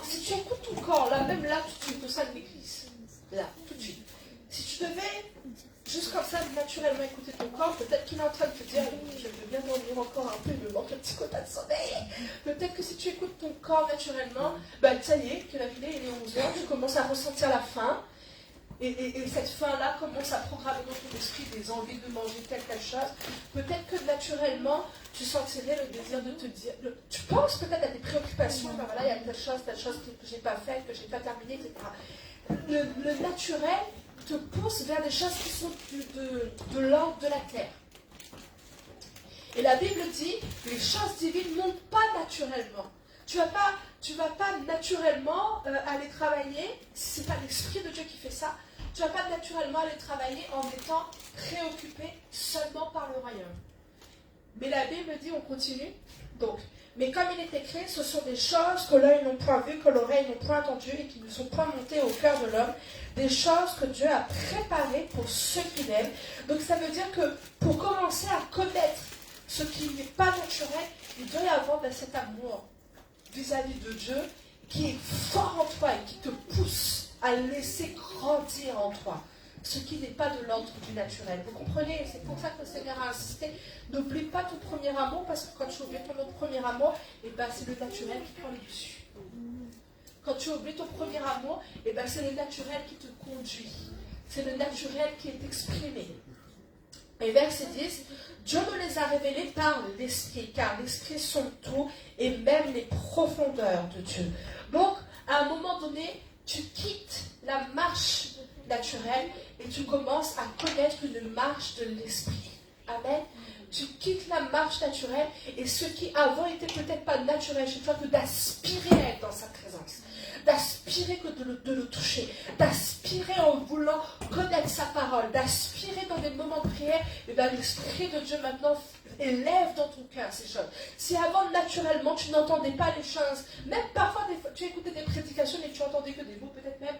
Si tu écoutes ton corps, là, même là, tout de suite, au sein de l'église, là, tout de suite, si tu devais juste comme ça, naturellement écouter ton corps, peut-être qu'il est en train de te dire, je veux bien dormir encore un peu, il me manque un petit quota de sommeil. Peut-être que si tu écoutes ton corps naturellement, ça y est, que la vidéo il est 11h, tu commences à ressentir la faim. Et cette faim-là commence à programmer dans ton esprit des envies de manger telle chose. Peut-être que naturellement, tu sentirais le désir de te dire, tu penses peut-être à des préoccupations, voilà, il y a telle chose que je n'ai pas faite, que je n'ai pas terminée, etc. Le naturel te pousse vers des choses qui sont de l'ordre de la terre. Et la Bible dit, les choses divines ne montent pas naturellement. Tu vas pas naturellement aller travailler, si ce n'est pas l'Esprit de Dieu qui fait ça, tu ne vas pas naturellement aller travailler en étant préoccupé seulement par le royaume. Mais la Bible dit, on continue, donc, mais comme il est écrit, ce sont des choses que l'œil n'a point vues, que l'oreille n'a point entendues et qui ne sont point montées au cœur de l'homme, des choses que Dieu a préparées pour ceux qui l'aiment. Donc ça veut dire que pour commencer à connaître ce qui n'est pas naturel, il doit y avoir cet amour vis-à-vis de Dieu qui est fort en toi et qui te pousse à laisser grandir en toi ce qui n'est pas de l'ordre du naturel. Vous comprenez? C'est pour ça que le Seigneur a insisté. N'oublie pas ton premier amour, parce que quand tu oublies ton premier amour, c'est le naturel qui prend le dessus. Quand tu oublies ton premier amour, c'est le naturel qui te conduit. C'est le naturel qui est exprimé. Et verset 10, Dieu nous les a révélés par l'Esprit, car l'Esprit sonde tout et même les profondeurs de Dieu. Donc, à un moment donné, tu quittes la marche naturelle et tu commences à connaître une marche de l'Esprit. Amen. Tu quittes la marche naturelle et ce qui avant était peut-être pas naturel chez toi, que d'aspirer à être dans sa présence, d'aspirer que de le toucher, d'aspirer en voulant connaître sa parole, d'aspirer dans des moments de prière, l'Esprit de Dieu maintenant élève dans ton cœur ces choses. Si avant naturellement tu n'entendais pas les choses, même parfois tu écoutais des prédications et tu entendais que des mots, peut-être même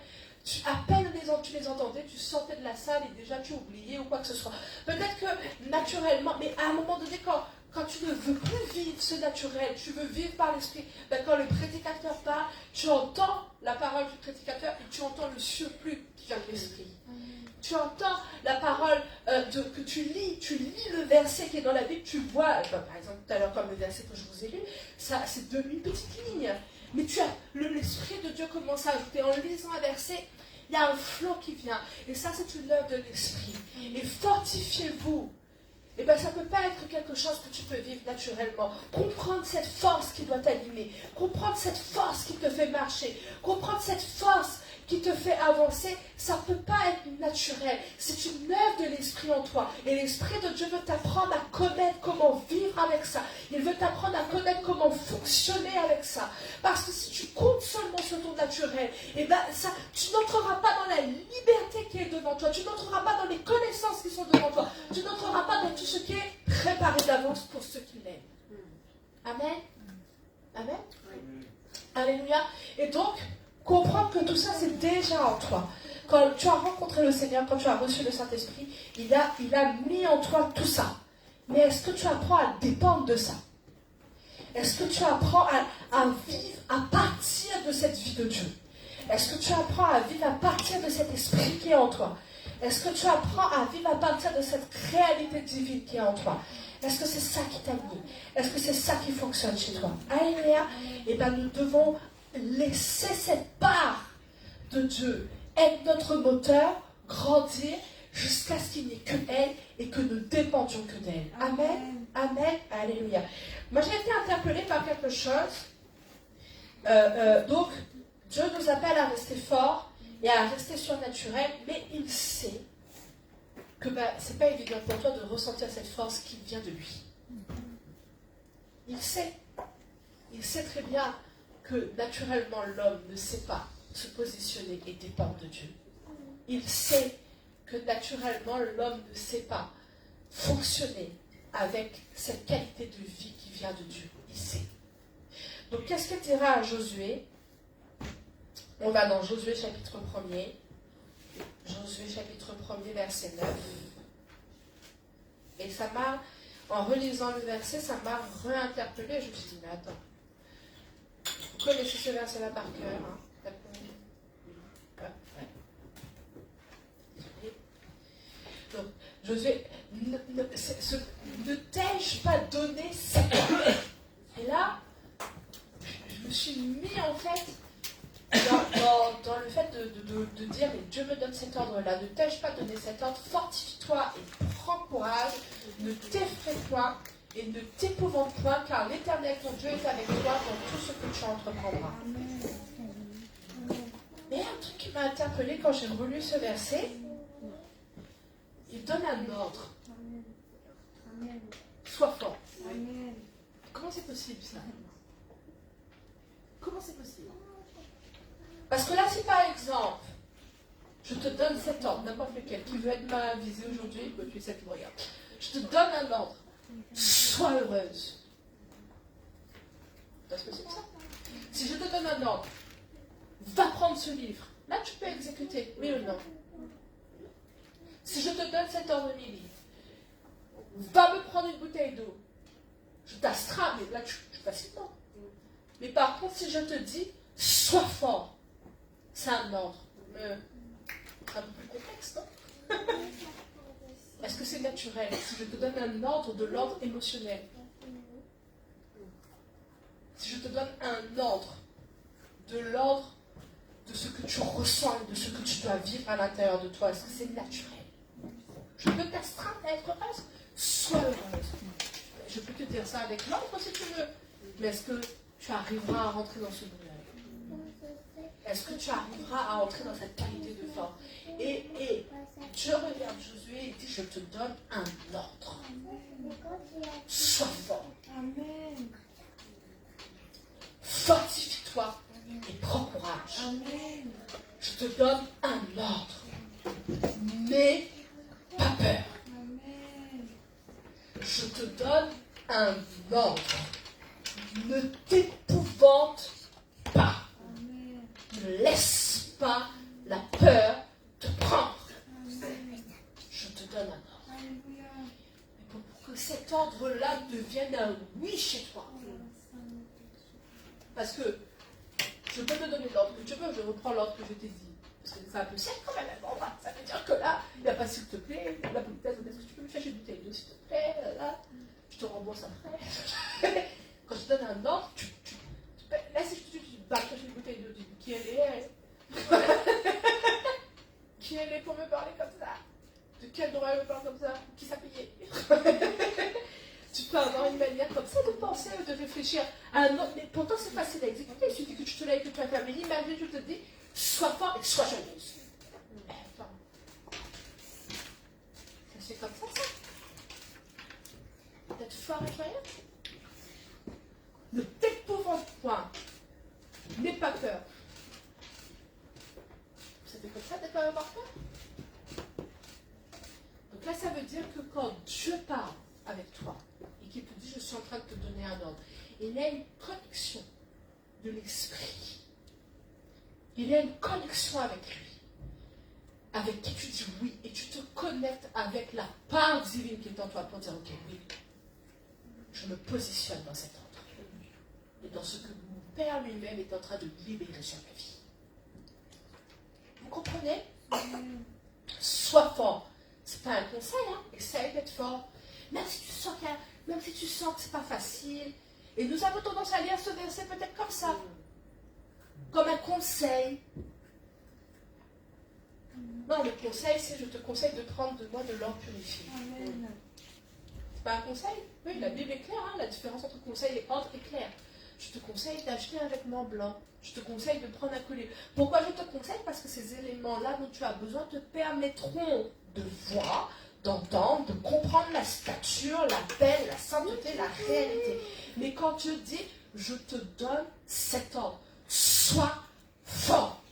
à peine tu les entendais, tu sortais de la salle et déjà tu oubliais ou quoi que ce soit. Peut-être que naturellement, mais à un moment donné, quand tu ne veux plus vivre ce naturel, tu veux vivre par l'Esprit, quand le prédicateur parle, tu entends la parole du prédicateur et tu entends le surplus qui vient de l'Esprit. Tu entends la parole que tu lis le verset qui est dans la Bible, tu vois, par exemple tout à l'heure comme le verset que je vous ai lu, ça c'est une petite ligne. Mais tu as l'Esprit de Dieu commence à ajouter. En lisant un verset, il y a un flot qui vient. Et ça, c'est une œuvre de l'Esprit. Et fortifiez-vous. Ça ne peut pas être quelque chose que tu peux vivre naturellement. Comprendre cette force qui doit t'animer. Comprendre cette force qui te fait marcher. Comprendre cette force qui te fait avancer, ça ne peut pas être naturel. C'est une œuvre de l'Esprit en toi. Et l'Esprit de Dieu veut t'apprendre à connaître comment vivre avec ça. Il veut t'apprendre à connaître comment fonctionner avec ça. Parce que si tu comptes seulement sur ton naturel, tu n'entreras pas dans la liberté qui est devant toi. Tu n'entreras pas dans les connaissances qui sont devant toi. Tu n'entreras pas dans tout ce qui est préparé d'avance pour ceux qui l'aiment. Amen. Amen. Alléluia. Et donc, comprendre que tout ça, c'est déjà en toi. Quand tu as rencontré le Seigneur, quand tu as reçu le Saint-Esprit, il a mis en toi tout ça. Mais est-ce que tu apprends à dépendre de ça? Est-ce que tu apprends à vivre à partir de cette vie de Dieu? Est-ce que tu apprends à vivre à partir de cet esprit qui est en toi? Est-ce que tu apprends à vivre à partir de cette réalité divine qui est en toi? Est-ce que c'est ça qui t'anime? Est-ce que c'est ça qui fonctionne chez toi? Alléluia. Nous devons laisser cette part de Dieu être notre moteur, grandir jusqu'à ce qu'il n'y ait que elle et que nous dépendions que d'elle. Amen. Amen. Alléluia. Moi, j'ai été interpellée par quelque chose. Donc, Dieu nous appelle à rester forts et à rester surnaturel, mais il sait que c'est pas évident pour toi de ressentir cette force qui vient de lui. Il sait très bien que naturellement l'homme ne sait pas se positionner et dépendre de Dieu. Il sait que naturellement l'homme ne sait pas fonctionner avec cette qualité de vie qui vient de Dieu. Il sait. Donc qu'est-ce qu'il dira à Josué? On va dans Josué chapitre 1er. Josué chapitre 1er, verset 9. Et ça m'a, en relisant le verset, ça m'a réinterpellé. Je me suis dit, mais attends. Vous connaissez ce verset-là par cœur, hein? Donc, Josué, ne t'ai-je pas donné cette ordre? Et là, je me suis mis en fait dans le fait de dire, mais Dieu me donne cet ordre-là, ne t'ai-je pas donné cet ordre? Fortifie-toi et prends courage, ne t'effraie point et ne t'épouvante point, car l'Éternel ton Dieu est avec toi dans tout ce que tu entreprendras. Mais un truc qui m'a interpellée quand j'ai relu ce verset, il donne un ordre. Sois fort. Comment c'est possible ça? Comment c'est possible? Parce que là, si par exemple, je te donne cet ordre, n'importe lequel, qui veut être ma visée aujourd'hui, tu es celle qui me regarde. Je te donne un ordre. Sois heureuse. C'est possible ça? Si je te donne un ordre, va prendre ce livre. Là, tu peux exécuter, oui ou non? Si je te donne cet ordre, Mili, va me prendre une bouteille d'eau. Je t'astreins, mais là, tu facilement. Mais par contre, si je te dis, sois fort, c'est un ordre. C'est un peu plus complexe, non? Est-ce que c'est naturel? Si je te donne un ordre de l'ordre émotionnel, si je te donne un ordre de l'ordre de ce que tu ressens et de ce que tu dois vivre à l'intérieur de toi, est-ce que c'est naturel? Je peux t'astreindre à être heureuse? Sois heureuse. Je peux te dire ça avec l'ordre si tu veux. Mais est-ce que tu arriveras à rentrer dans ce bonheur? Est-ce que tu arriveras à entrer dans cette qualité de force? Et Dieu regarde Josué et dit, je te donne un ordre. Sois fort. Fortifie-toi et prends courage. Je te donne un ordre. N'aie pas peur. Je te donne un ordre. Ne t'épouvante pas. Ne laisse pas la peur te prendre. Je te donne un ordre. Mais pour que cet ordre-là devienne un oui chez toi. Parce que je peux te donner l'ordre que tu veux, je reprends l'ordre que je t'ai dit. Parce que c'est un peu sec quand même. Bon, ça veut dire que là, il n'y a pas s'il te plaît, la politesse, est-ce que tu peux me chercher une bouteille d'eau s'il te plaît, là, je te rembourse après. Quand je te donne un ordre, là si je te dis, bah, chercher une bouteille d'eau, qui elle est, qui elle est pour me parler comme ça? De quel droit elle me parle comme ça? Qui s'est payé? Tu peux avoir une manière comme ça de penser, de réfléchir à un autre, mais pourtant c'est facile à exécuter. Il suffit que tu te lèves et que tu vas faire. Mais imagine, je te dis, sois fort et sois joyeuse. Attends. Ça se fait comme ça? D'être fort et joyeux? Ne t'épouvante point. N'aie pas peur. Ça fait comme ça d'être pas avoir peur? Donc là, ça veut dire que quand Dieu parle avec toi, et qu'il te dit, je suis en train de te donner un ordre, il y a une connexion de l'esprit. Il y a une connexion avec lui, avec qui tu dis oui, et tu te connectes avec la part divine qui est en toi pour dire, ok, oui, je me positionne dans cet ordre, et dans ce que mon Père lui-même est en train de libérer sur ma vie. Vous comprenez? Sois fort. C'est pas un conseil, hein? Essaye d'être fort. Même si tu sens que c'est pas facile. Et nous avons tendance à lire ce verset peut-être comme ça. comme un conseil. Non, le conseil, c'est je te conseille de prendre de moi de l'or purifié. Amen. C'est pas un conseil? Oui, la Bible est claire, hein, la différence entre conseil et ordre est claire. Je te conseille d'acheter un vêtement blanc. Je te conseille de prendre un collier. Pourquoi je te conseille? Parce que ces éléments-là dont tu as besoin te permettront de voir, d'entendre, de comprendre la stature, la peine, la sainteté, la réalité. Mais quand Dieu dit, je te donne cet ordre, sois fort,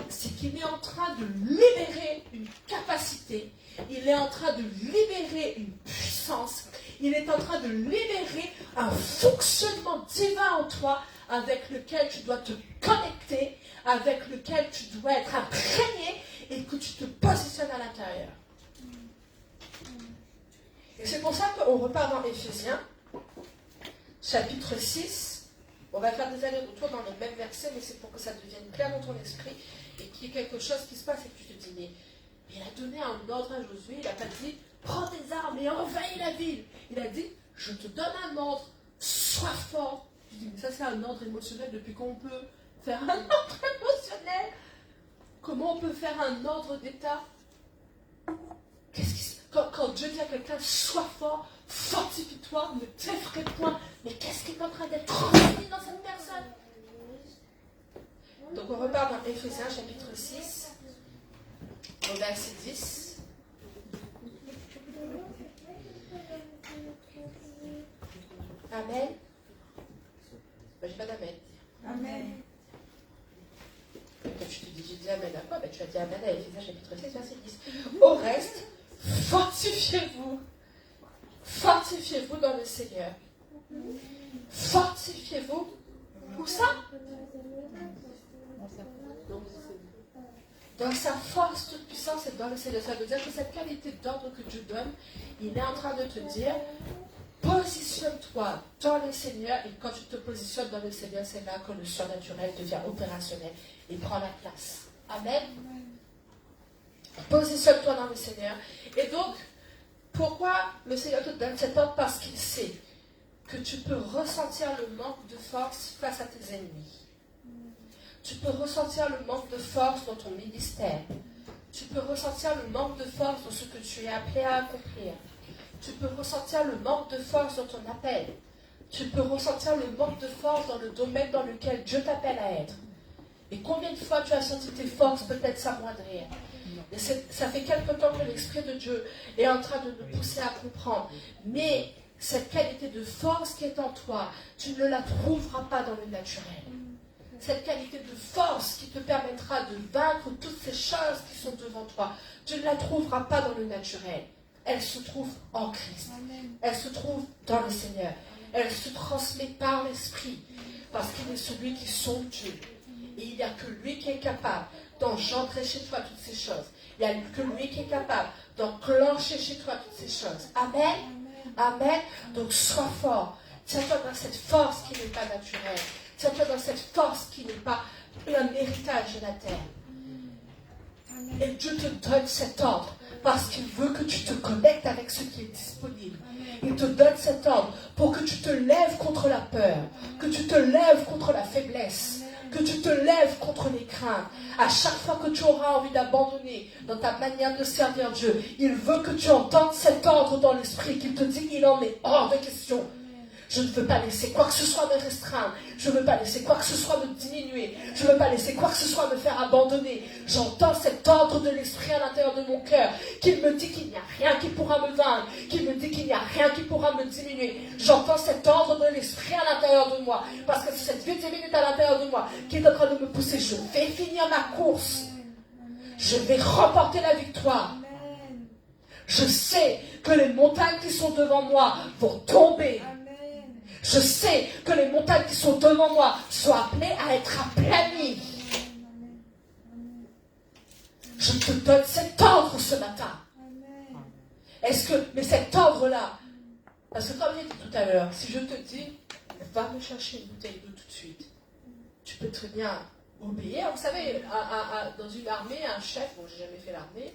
c'est qu'il est en train de libérer une capacité, il est en train de libérer une puissance, il est en train de libérer un fonctionnement divin en toi avec lequel tu dois te connecter, avec lequel tu dois être imprégné et que tu te positionnes à l'intérieur. Et c'est pour ça qu'on repart dans Éphésiens, chapitre 6. On va faire des allers-retours dans les mêmes versets, mais c'est pour que ça devienne clair dans ton esprit et qu'il y ait quelque chose qui se passe et que tu te dis, mais il a donné un ordre à Josué, il n'a pas dit, prends tes armes et envahis la ville. Il a dit, je te donne un ordre, sois fort. Je dis, mais ça c'est un ordre émotionnel, depuis quand on peut faire un ordre émotionnel? Comment on peut faire un ordre d'état? Quand Dieu dit à quelqu'un, sois fort, fortifie-toi, ne t'effraie point, mais qu'est-ce qui est en train d'être transmis dans cette personne? Donc on repart dans Éphésiens chapitre 6, au verset 10. Amen. Ben, j'ai pas d'amen. Amen. Quand tu te dis, j'ai dit amen à quoi? Ben, tu as dit amen à Éphésiens chapitre 6, verset 10. Au reste, fortifiez-vous. Fortifiez-vous dans le Seigneur. Fortifiez-vous. Où ça? Dans sa force toute puissance et dans le Seigneur. Ça veut dire que cette qualité d'ordre que Dieu donne, il est en train de te dire, positionne-toi dans le Seigneur, et quand tu te positionnes dans le Seigneur, c'est là que le surnaturel devient opérationnel et prend la place. Amen. Positionne-toi dans le Seigneur. Et donc, pourquoi le Seigneur te donne cet ordre? Parce qu'il sait que tu peux ressentir le manque de force face à tes ennemis. Tu peux ressentir le manque de force dans ton ministère. Tu peux ressentir le manque de force dans ce que tu es appelé à accomplir. Tu peux ressentir le manque de force dans ton appel. Tu peux ressentir le manque de force dans le domaine dans lequel Dieu t'appelle à être. Et combien de fois tu as senti tes forces peut-être s'amoindrir? Et ça fait quelque temps que l'Esprit de Dieu est en train de nous pousser à comprendre. Mais cette qualité de force qui est en toi, tu ne la trouveras pas dans le naturel. Cette qualité de force qui te permettra de vaincre toutes ces choses qui sont devant toi, tu ne la trouveras pas dans le naturel. Elle se trouve en Christ. Elle se trouve dans le Seigneur. Elle se transmet par l'Esprit. Parce qu'il est celui qui sonde Dieu. Et il n'y a que lui qui est capable d'engendrer chez toi toutes ces choses. Il n'y a que lui qui est capable d'enclencher chez toi toutes ces choses. Amen. Amen. Donc sois fort. Tiens-toi dans cette force qui n'est pas naturelle. Tiens-toi dans cette force qui n'est pas un héritage de la terre. Et Dieu te donne cet ordre parce qu'il veut que tu te connectes avec ce qui est disponible. Il te donne cet ordre pour que tu te lèves contre la peur, que tu te lèves contre la faiblesse, que tu te lèves contre les craintes. À chaque fois que tu auras envie d'abandonner dans ta manière de servir Dieu, il veut que tu entendes cet ordre dans l'esprit, qu'il te dit qu'il en est hors de question. Je ne veux pas laisser quoi que ce soit me restreindre. Je ne veux pas laisser quoi que ce soit me diminuer. Je ne veux pas laisser quoi que ce soit me faire abandonner. J'entends cet ordre de l'esprit à l'intérieur de mon cœur, qu'il me dit qu'il n'y a rien qui pourra me vaincre, qu'il me dit qu'il n'y a rien qui pourra me diminuer. J'entends cet ordre de l'esprit à l'intérieur de moi, parce que c'est cette vitamine est à l'intérieur de moi qui est en train de me pousser. Je vais finir ma course. Je vais remporter la victoire. Je sais que les montagnes qui sont devant moi vont tomber. Je sais que les montagnes qui sont devant moi sont appelées à être aplanies. Je te donne cet ordre ce matin. Mais cet ordre-là, parce que comme j'ai dit tout à l'heure, si je te dis, va me chercher une bouteille d'eau tout de suite, tu peux très bien obéir. Vous savez, dans une armée, un chef, bon, j'ai jamais fait l'armée,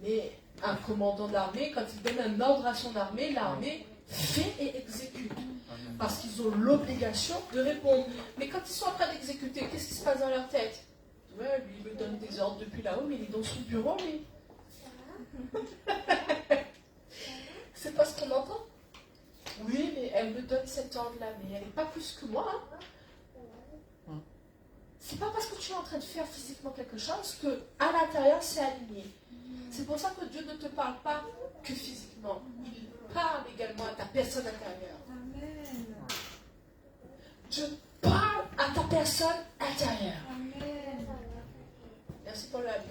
mais un commandant de l'armée, quand il donne un ordre à son armée, l'armée fais et exécute. Parce qu'ils ont l'obligation de répondre. Mais quand ils sont en train d'exécuter, qu'est-ce qui se passe dans leur tête? Ouais, lui, il me donne des ordres depuis là-haut, mais il est dans son bureau, lui. C'est pas ce qu'on entend. Oui, mais elle me donne cet ordre-là, mais elle n'est pas plus que moi. Hein. C'est pas parce que tu es en train de faire physiquement quelque chose que à l'intérieur c'est aligné. C'est pour ça que Dieu ne te parle pas que physiquement. Il parle également à ta personne intérieure. Amen. Dieu parle à ta personne intérieure. Amen. Merci pour le amen.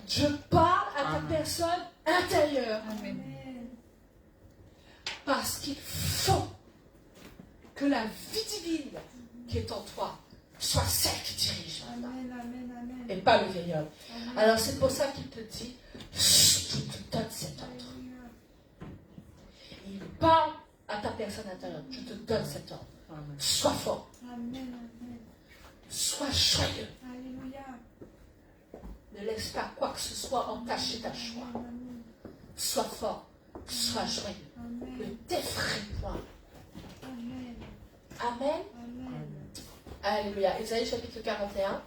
Dieu parle à ta personne intérieure. Amen. Parce qu'il faut que la vie divine qui est en toi soit celle qui dirige. Amen. Amen. Amen. Et pas le vieil homme. Alors c'est pour ça qu'il te dit, je te donne cet ordre. Il parle à ta personne intérieure. Je te donne cet ordre. Amen. Sois fort. Amen. Amen. Sois joyeux. Alléluia. Ne laisse pas quoi que ce soit entacher ta joie. Amen. Sois fort. Sois joyeux. Ne Amen. t'effraie point. Amen. Amen. Amen. Alléluia. Ésaïe chapitre 41.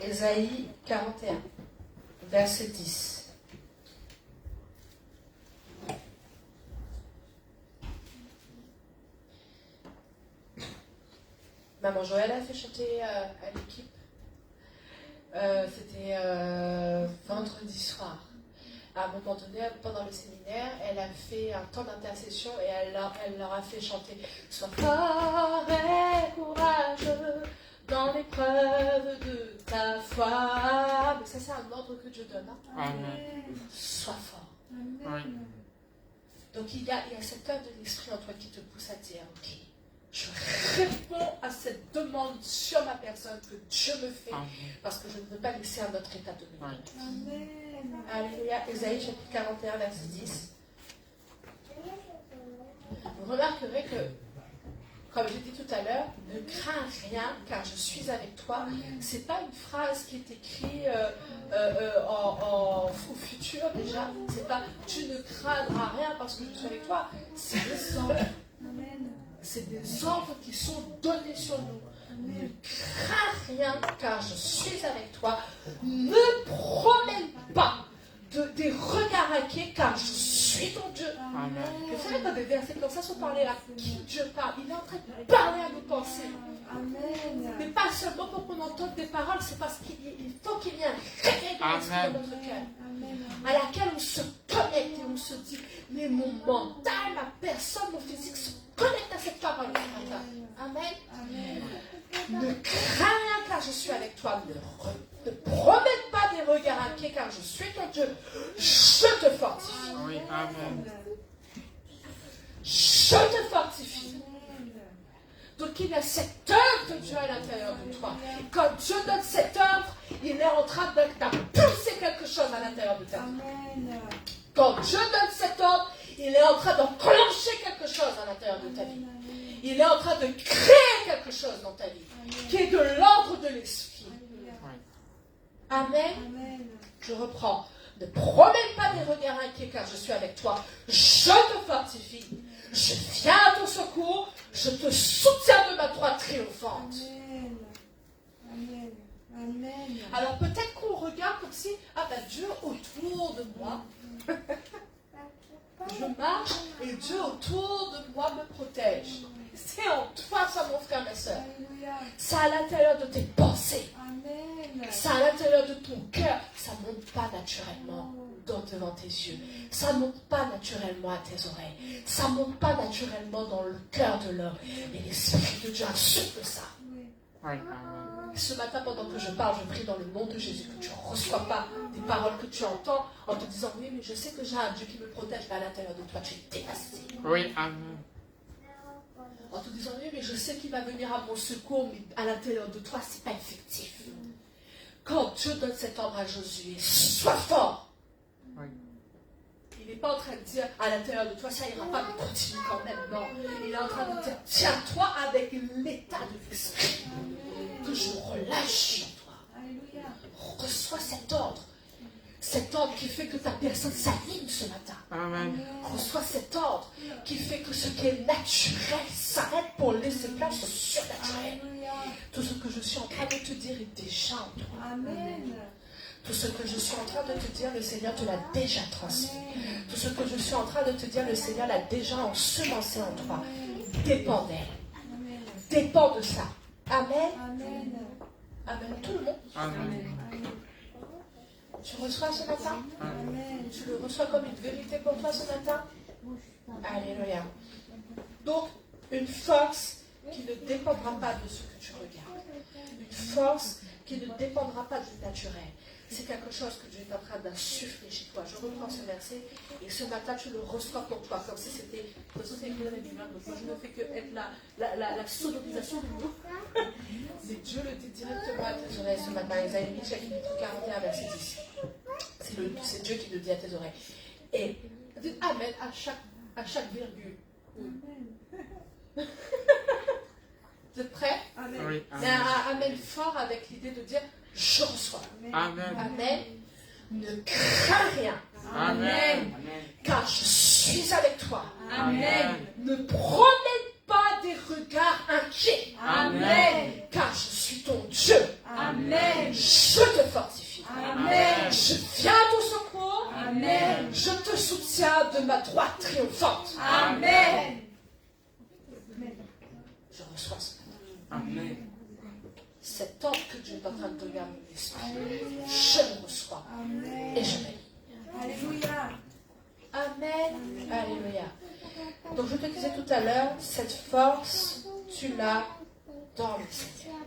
Ésaïe 41. Verset 10. Maman Joël a fait chanter à l'équipe. C'était vendredi soir. À un moment donné, pendant le séminaire, elle a fait un temps d'intercession et elle leur a fait chanter « Sois fort et courageux dans l'épreuve de ta foi. » Mais ça, c'est un ordre que Dieu donne. Hein? Amen. Sois fort. Amen. Donc il y a cette œuvre de l'esprit en toi qui te pousse à dire « Ok, je réponds à cette demande sur ma personne que Dieu me fait parce que je ne veux pas laisser un autre état de vie. » Amen. Alléluia. Ésaïe chapitre 41, verset 10. Vous remarquerez que, comme j'ai dit tout à l'heure, ne crains rien car je suis avec toi. Ce n'est pas une phrase qui est écrite au futur déjà. C'est pas tu ne craindras rien parce que je suis avec toi. C'est des ordres. Amen. C'est des ordres qui sont donnés sur nous. Ne crains rien car je suis avec toi. Ne promène pas des regards inquiets car je suis ton Dieu. Vous savez quand des versets comme ça sont parlés à qui Dieu parle, il est en train de parler à nos pensées. Amen. Mais pas seulement pour qu'on entende des paroles, c'est parce qu'il faut qu'il y ait un réveil de l'esprit dans notre cœur. Amen. À laquelle on se connecte et on se dit, mais mon mental, ma personne, mon physique se connecte à cette parole ce matin. Amen. Amen. Ne crains rien car je suis avec toi. Ne promène pas des regards inquiets car je suis ton Dieu. Je te fortifie. Oui, amen. Je te fortifie. Donc il y a cette œuvre de Dieu à l'intérieur de toi. Quand Dieu donne cette œuvre, il est en train d'impulser quelque chose à l'intérieur de ta vie. Amen. Quand Dieu donne cet ordre, il est en train d'enclencher quelque chose à l'intérieur de ta vie. Il est en train de créer quelque chose dans ta vie, qui est de l'ordre de l'esprit. Amen. Amen. Je reprends. Ne promène pas des regards inquiets car je suis avec toi. Je te fortifie. Je viens à ton secours. Je te soutiens de ma droite triomphante. Amen. Amen. Amen. Alors peut-être qu'on regarde comme si, ah ben Dieu autour de moi. Je marche et Dieu autour de moi me protège. C'est en toi ça mon frère, ma soeur. Alléluia. C'est à l'intérieur de tes pensées. Amen. C'est à l'intérieur de ton cœur. Ça ne monte pas naturellement devant tes yeux. Ça ne monte pas naturellement à tes oreilles. Ça ne monte pas naturellement dans le cœur de l'homme. Et l'Esprit de Dieu insuffle ça. Oui. Oui, amen. Ce matin, pendant que je parle, je prie dans le nom de Jésus que tu ne reçois pas des paroles que tu entends en te disant oui, mais je sais que j'ai un Dieu qui me protège, mais à l'intérieur de toi, tu es dévasté. Oui, amen. En te disant oui, mais je sais qu'il va venir à mon secours, mais à l'intérieur de toi, ce n'est pas effectif. Quand Dieu donne cet ordre à Josué, sois fort. Oui. Il n'est pas en train de dire à l'intérieur de toi, ça ira pas, mais continue quand même. Non. Il est en train de dire, tiens-toi avec l'état de l'esprit que je relâche sur toi. Alléluia. Reçois cet ordre. cet ordre qui fait que ta personne s'aligne ce matin. Amen. Reçois cet ordre qui fait que ce qui est naturel s'arrête pour laisser place au surnaturel. Tout ce que je suis en train de te dire est déjà en toi. Amen. Tout ce que je suis en train de te dire, le Seigneur te l'a déjà transmis. Tout ce que je suis en train de te dire, le Seigneur l'a déjà ensemencé en toi. Dépend d'elle. Dépend de ça. Amen. Amen. Amen. Tout le monde. Amen. Tu reçois ce matin? Amen. Tu le reçois comme une vérité pour toi ce matin? Alléluia. Donc, une force qui ne dépendra pas de ce que tu regardes. Une force qui ne dépendra pas du naturel. C'est quelque chose que Dieu est en train d'insuffler chez toi. Je reprends ce verset et ce matin tu le reçois pour toi, comme si c'était. De toute façon, c'est écrit dans la Bible, donc moi je ne fais que être la sonorisation du mot. Mais Dieu le dit directement à tes oreilles ce matin. Isaïe chapitre 41, verset 10. C'est Dieu qui le dit à tes oreilles. Et dites Amen à chaque virgule. Vous êtes prêts? Oui, C'est amen. un Amen fort avec l'idée de dire je reçois. Amen. Amen. Ne crains rien. Amen. Car je suis avec toi. Amen. Ne promène pas des regards inquiets. Amen. Car je suis ton Dieu. Amen. Je te fortifie. Amen. Je viens à ton secours. Amen. Je te soutiens de ma droite triomphante. Amen. Je reçois ce matin. Amen. Cet ordre que Dieu est en train de donner à mon esprit. Je le reçois. Et je m'aligne. Alléluia. Amen. Alléluia. Donc je te disais tout à l'heure, cette force, tu l'as dans le Seigneur.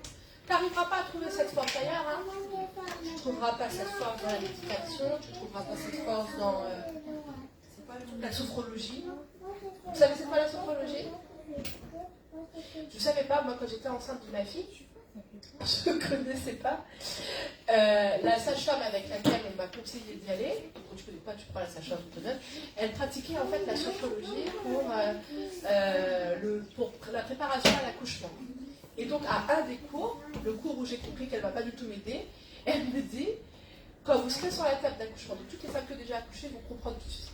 Tu n'arriveras pas à trouver cette force ailleurs. Hein? Tu ne trouveras pas cette force dans la méditation, tu ne trouveras pas cette force dans c'est quoi, la sophrologie. Vous savez c'est quoi la sophrologie? Je ne savais pas, moi quand j'étais enceinte de ma fille, je ne connaissais pas. La sage-femme avec laquelle on m'a conseillé d'y aller, donc quand tu ne connais pas, tu prends la sage-femme autonome, elle pratiquait en fait la sophrologie pour la préparation à l'accouchement. Et donc à un des cours, le cours où j'ai compris qu'elle ne va pas du tout m'aider, elle me dit, quand vous serez sur la table d'accouchement, donc toutes les femmes qui ont déjà accouché vont comprendre tout de suite.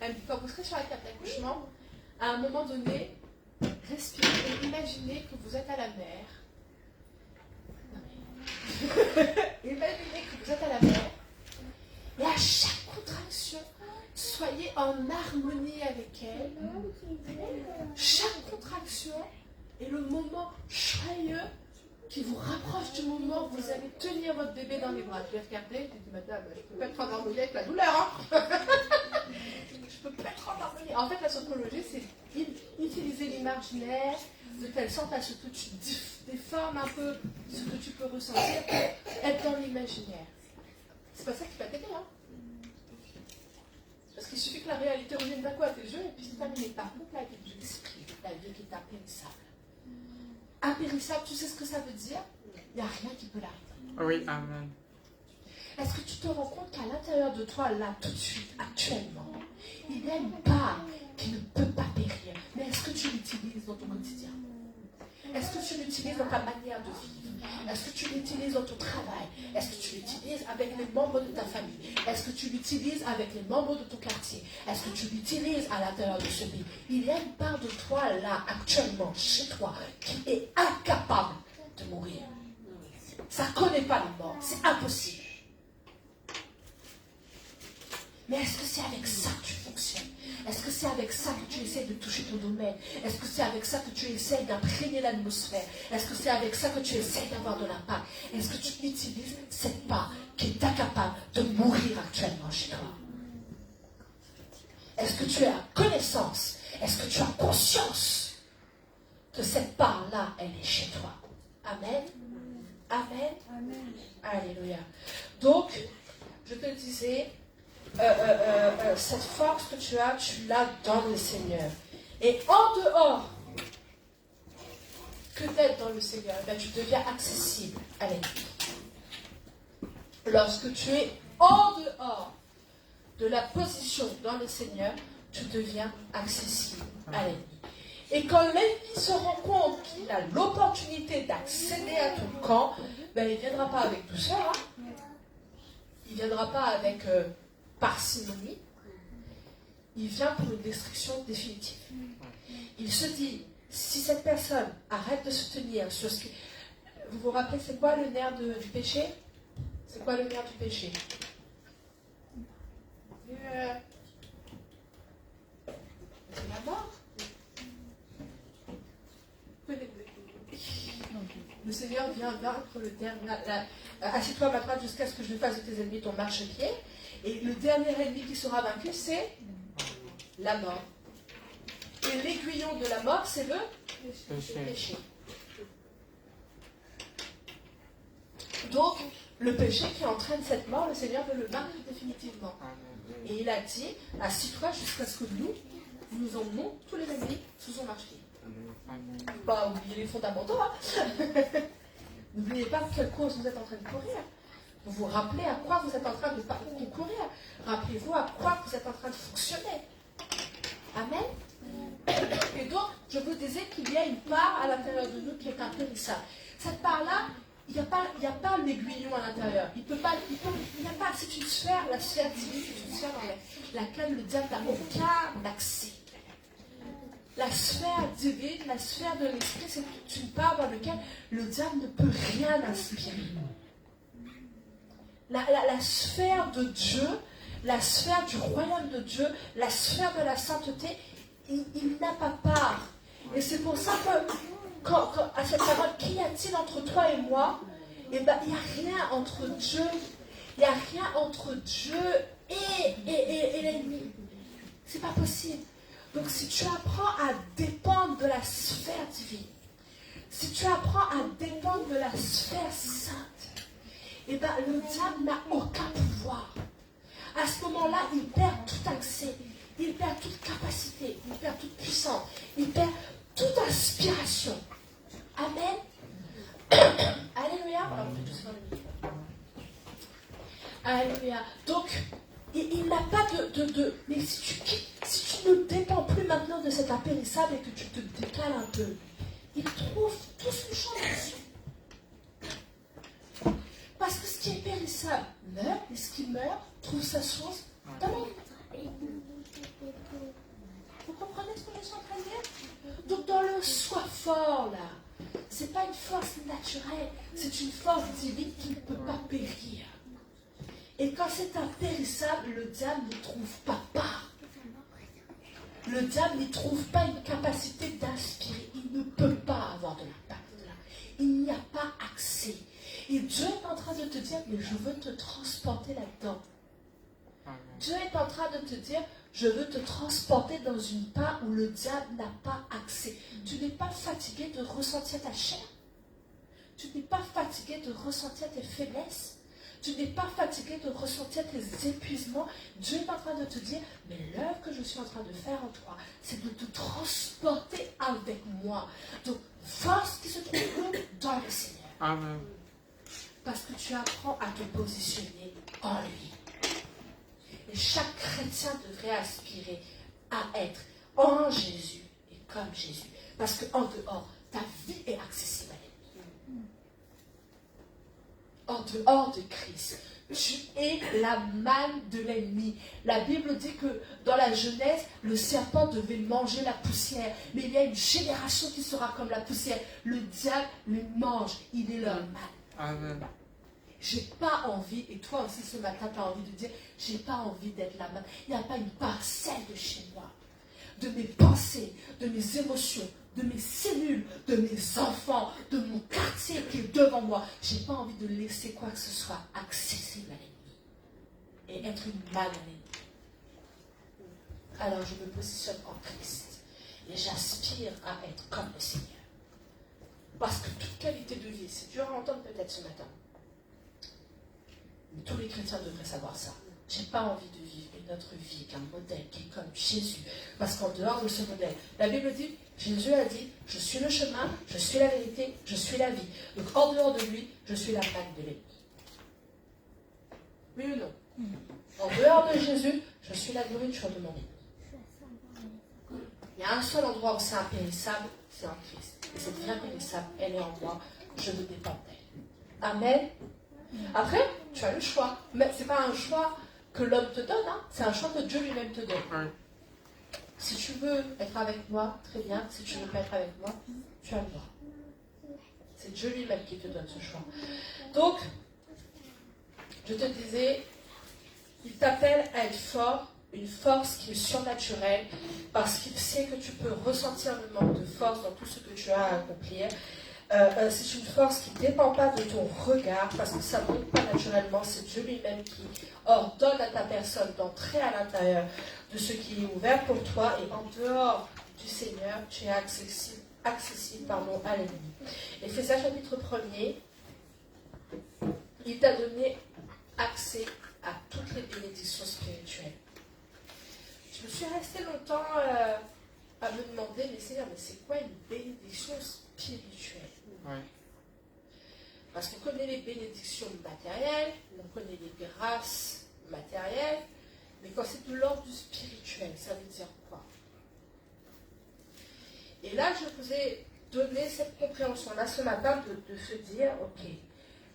Elle me dit, quand vous serez sur la table d'accouchement, à un moment donné, respirez et imaginez que vous êtes à la mer. Imaginez que vous êtes à la mer. Et à chaque contraction, soyez en harmonie avec elle. Chaque contraction est le moment joyeux qui vous rapproche du moment où vous allez tenir votre bébé dans les bras. Je vais regarder, je dis madame, je ne peux pas être en harmonie avec la douleur. Hein. Je ne peux pas être en harmonie. En fait, la sophrologie, c'est utiliser l'imaginaire de telle sorte à ce que tu déformes un peu ce que tu peux ressentir pour être dans l'imaginaire. C'est pas ça qui va t'aider, hein. Parce qu'il suffit que la réalité revienne d'un coup à tes yeux et puis c'est terminé. Par contre, la vie de l'esprit, la vie qui est impérissable. Impérissable, tu sais ce que ça veut dire? Il n'y a rien qui peut l'arrêter. Oui, amen. Est-ce que tu te rends compte qu'à l'intérieur de toi, là, tout de suite, actuellement, il y a une part qui ne peut pas périr? Mais est-ce que tu l'utilises dans ton quotidien? Est-ce que tu l'utilises dans ta manière de vivre? Est-ce que tu l'utilises dans ton travail? Est-ce que tu l'utilises avec les membres de ta famille? Est-ce que tu l'utilises avec les membres de ton quartier? Est-ce que tu l'utilises à l'intérieur de ce pays? Il y a une part de toi là, actuellement, chez toi, qui est incapable de mourir. Ça ne connaît pas les morts, c'est impossible. Mais est-ce que c'est avec ça que tu fonctionnes? Est-ce que c'est avec ça que tu essaies de toucher ton domaine? Est-ce que c'est avec ça que tu essaies d'imprégner l'atmosphère? Est-ce que c'est avec ça que tu essaies d'avoir de l'impact? Est-ce que tu utilises cette part qui est incapable de mourir actuellement chez toi? Est-ce que tu as connaissance? Est-ce que tu as conscience que cette part-là, elle est chez toi? Amen. Amen. Amen. Alléluia. Donc, je te disais, cette force que tu l'as dans le Seigneur. Et en dehors que d'être dans le Seigneur, ben, tu deviens accessible à l'ennemi. Lorsque tu es en dehors de la position dans le Seigneur, tu deviens accessible à l'ennemi. Et quand l'ennemi se rend compte qu'il a l'opportunité d'accéder à ton camp, ben, il ne viendra pas avec douceur. Hein. Il viendra pas avec parcimonie, il vient pour une destruction définitive. Il se dit, si cette personne arrête de se tenir sur ce qui... Vous vous rappelez, c'est quoi le nerf du péché? C'est quoi le nerf du péché? C'est la mort. Le Seigneur vient vaincre le dernier. Assieds-toi à ma droite jusqu'à ce que je fasse de tes ennemis ton marchepied. Et le dernier ennemi qui sera vaincu, c'est la mort. Et l'aiguillon de la mort, c'est le péché. Donc, le péché qui entraîne cette mort, le Seigneur veut le vaincre définitivement. Et il a dit, assis-toi jusqu'à ce que nous emmenons tous les ennemis sous son marchepied. Pas oublier les fondamentaux. Hein. N'oubliez pas quelle cause vous êtes en train de courir. Vous vous rappelez à quoi vous êtes en train de concourir. Rappelez-vous à quoi vous êtes en train de fonctionner. Amen. Et donc, je vous disais qu'il y a une part à l'intérieur de nous qui est impérissable. Cette part-là, il n'y a pas l'aiguillon à l'intérieur. Il n'y a pas, c'est une sphère, la sphère divine, c'est une sphère dans laquelle le diable n'a aucun accès. La sphère divine, la sphère de l'esprit, c'est toute une part dans laquelle le diable ne peut rien inspirer. La sphère de Dieu, la sphère du royaume de Dieu, la sphère de la sainteté, il n'a pas part. Et c'est pour ça que, à cette parole, qu'y a-t-il entre toi et moi? Eh bien, il n'y a rien entre Dieu. Il n'y a rien entre Dieu et l'ennemi. C'est pas possible. Donc, si tu apprends à dépendre de la sphère divine, si tu apprends à dépendre de la sphère sainte, eh bien, le diable n'a aucun pouvoir. À ce moment-là, il perd tout accès, il perd toute capacité, il perd toute puissance, il perd toute inspiration. Amen. Alléluia. Alléluia. Donc, il n'a pas de... Mais si tu ne dépends plus maintenant de cet impérissable et que tu te décales un peu, il trouve tout son champ d'action. Parce que ce qui est périssable meurt, et ce qui meurt trouve sa source dans la vie. Vous comprenez ce que je suis en train de dire? Donc dans le soi fort là, c'est pas une force naturelle, c'est une force divine qui ne peut pas périr. Et quand c'est impérissable, le diable ne trouve pas part. Le diable ne trouve pas une capacité d'inspirer. Il ne peut pas avoir de l'impact là. Il n'y a pas accès. Et Dieu est en train de te dire, mais je veux te transporter là-dedans. Dieu est en train de te dire, je veux te transporter dans une part où le diable n'a pas accès. Tu n'es pas fatigué de ressentir ta chair. Tu n'es pas fatigué de ressentir tes faiblesses. Tu n'es pas fatigué de ressentir tes épuisements. Dieu est en train de te dire, mais l'œuvre que je suis en train de faire en toi, c'est de te transporter avec moi. Donc, force qui se trouve dans le Seigneur. Amen. Parce que tu apprends à te positionner en lui. Et chaque chrétien devrait aspirer à être en Jésus et comme Jésus. Parce qu'en dehors, ta vie est accessible à l'ennemi. En dehors de Christ, tu es la manne de l'ennemi. La Bible dit que dans la Genèse, le serpent devait manger la poussière. Mais il y a une génération qui sera comme la poussière. Le diable le mange. Il est leur manne. Amen. J'ai pas envie, et toi aussi ce matin, tu as envie de dire, j'ai pas envie d'être la manne. Il n'y a pas une parcelle de chez moi, de mes pensées, de mes émotions, de mes cellules, de mes enfants, de mon quartier qui est devant moi. J'ai pas envie de laisser quoi que ce soit accessible à l'ennemi et être une manne à l'ennemi. Alors je me positionne en Christ et j'aspire à être comme le Seigneur. Parce que toute qualité de vie, c'est dur à entendre peut-être ce matin. Mais tous les chrétiens devraient savoir ça. J'ai pas envie de vivre une autre vie qu'un modèle qui est comme Jésus. Parce qu'en dehors de ce modèle, la Bible dit, Jésus a dit, je suis le chemin, je suis la vérité, je suis la vie. Donc en dehors de lui, je suis la manne de l'ennemi. Oui ou non? En dehors de Jésus, je suis la nourriture de mon ennemi. Il y a un seul endroit où c'est impérissable, c'est en Christ. Et cette vie impérissable, elle est en moi. Je me dépends d'elle. Amen. Après, tu as le choix. Mais ce n'est pas un choix que l'homme te donne, hein. C'est un choix que Dieu lui-même te donne. Oui. Si tu veux être avec moi, très bien. Si tu ne veux pas être avec moi, tu as le droit. C'est Dieu lui-même qui te donne ce choix. Donc, je te disais, il t'appelle à être fort, une force qui est surnaturelle, parce qu'il sait que tu peux ressentir le manque de force dans tout ce que tu as à accomplir. C'est une force qui ne dépend pas de ton regard, parce que ça ne monte pas naturellement, c'est Dieu lui-même qui ordonne à ta personne d'entrer à l'intérieur de ce qui est ouvert pour toi, et en dehors du Seigneur, tu es accessible à l'ennemi. Éphésiens chapitre 1er, il t'a donné accès à toutes les bénédictions spirituelles. Je me suis restée longtemps à me demander, mais Seigneur, mais c'est quoi une bénédiction spirituelle? Oui. Parce qu'on connaît les bénédictions matérielles, on connaît les grâces matérielles, mais quand c'est de l'ordre du spirituel, ça veut dire quoi? Et là, je vous ai donné cette compréhension-là ce matin de se dire, ok,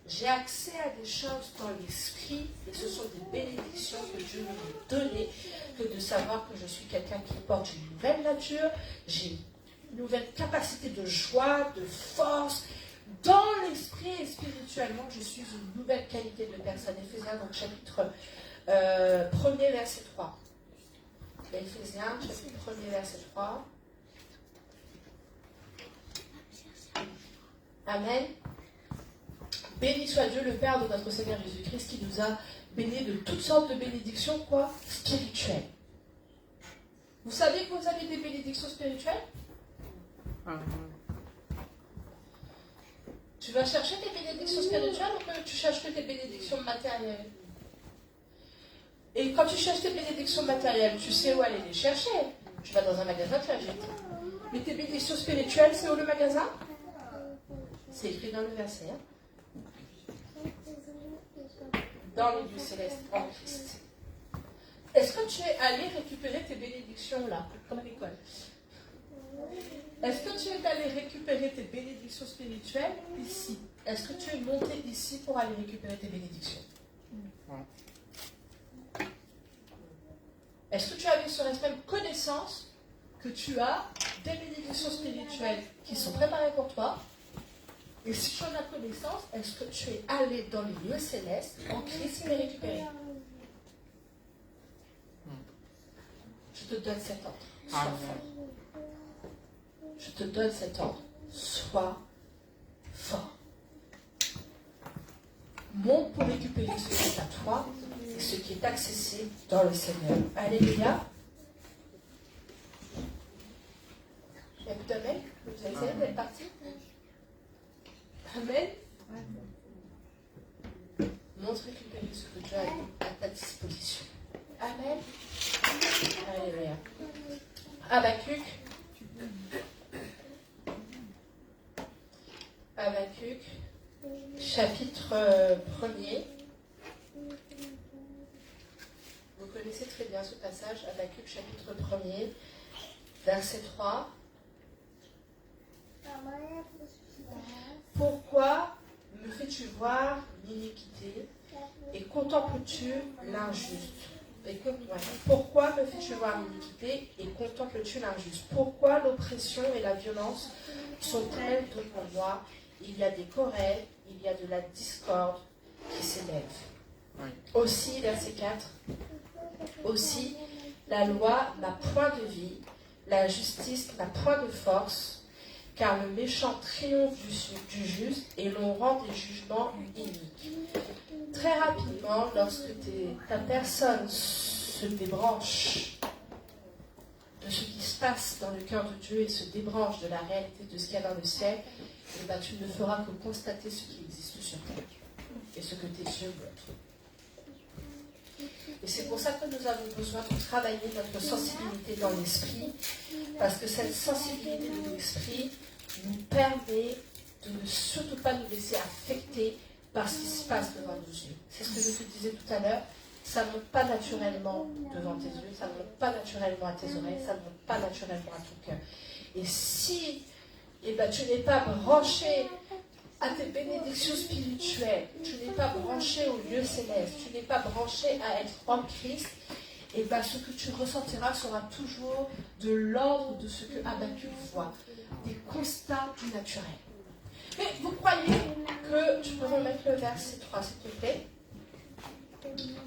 j'ai accès à des choses dans l'esprit, et ce sont des bénédictions que Dieu m'a données, que de savoir que je suis quelqu'un qui porte une nouvelle nature, j'ai une nouvelle capacité de joie, de force. Dans l'esprit et spirituellement, je suis une nouvelle qualité de personne. Éphésiens, donc chapitre 1er, verset 3. Éphésiens, chapitre 1er, verset 3. Amen. Béni soit Dieu, le Père de notre Seigneur Jésus-Christ, qui nous a bénis de toutes sortes de bénédictions, quoi? Spirituelles. Vous savez que vous avez des bénédictions spirituelles? Tu vas chercher tes bénédictions spirituelles ou que tu cherches que tes bénédictions matérielles? Et quand tu cherches tes bénédictions matérielles, tu sais où aller les chercher. Tu vas dans un magasin, tu achètes. Mais tes bénédictions spirituelles, c'est où le magasin? C'est écrit dans le verset. Hein? Dans les lieux célestes, en Christ. Est-ce que tu es allé récupérer tes bénédictions là, comme à l'école? Est-ce que tu es allé récupérer tes bénédictions spirituelles ici? Est-ce que tu es monté ici pour aller récupérer tes bénédictions? Est-ce que tu avais sur cette même connaissance que tu as des bénédictions spirituelles qui sont préparées pour toi? Et si tu en as connaissance, est-ce que tu es allé dans les lieux célestes en Christ et les récupérer? Je te donne cet ordre. Sois fort. Je te donne cet ordre. Sois fort. Monte pour récupérer ce qui est à toi et ce qui est accessible dans le Seigneur. Alléluia. Il y a plus d'amen? Vous avez essayé d'être parti? Amen. Montre récupérer ce que Dieu a mis à ta disposition. Amen. Alléluia. Habakkuk. Habakkuk, chapitre 1er. Vous connaissez très bien ce passage, Habakkuk, chapitre 1er, verset 3. Pourquoi me fais-tu voir l'iniquité et contemples-tu l'injuste? Pourquoi me fais-tu voir l'iniquité et contemples-tu l'injuste? Pourquoi l'oppression et la violence sont-elles devant moi? Il y a des querelles, il y a de la discorde qui s'élève. Oui. Aussi, verset 4, aussi, la loi n'a point de vie, la justice n'a point de force, car le méchant triomphe du juste et l'on rend des jugements iniques. Très rapidement, lorsque ta personne se débranche de ce qui se passe dans le cœur de Dieu et se débranche de la réalité de ce qu'il y a dans le ciel, et ben, tu ne feras que constater ce qui existe sur terre et ce que tes yeux montrent. Et c'est pour ça que nous avons besoin de travailler notre sensibilité dans l'esprit, parce que cette sensibilité de l'esprit nous permet de ne surtout pas nous laisser affecter par ce qui se passe devant nos yeux. C'est ce que je te disais tout à l'heure, ça ne monte pas naturellement devant tes yeux, ça ne monte pas naturellement à tes oreilles, ça ne monte pas naturellement à ton cœur. Et si tu n'es pas branché à tes bénédictions spirituelles, tu n'es pas branché au lieu céleste, tu n'es pas branché à être en Christ, et bien ce que tu ressentiras sera toujours de l'ordre de ce que Habakkuk voit, des constats du naturel. Mais vous croyez que, tu peux remettre le verset 3 s'il te plaît,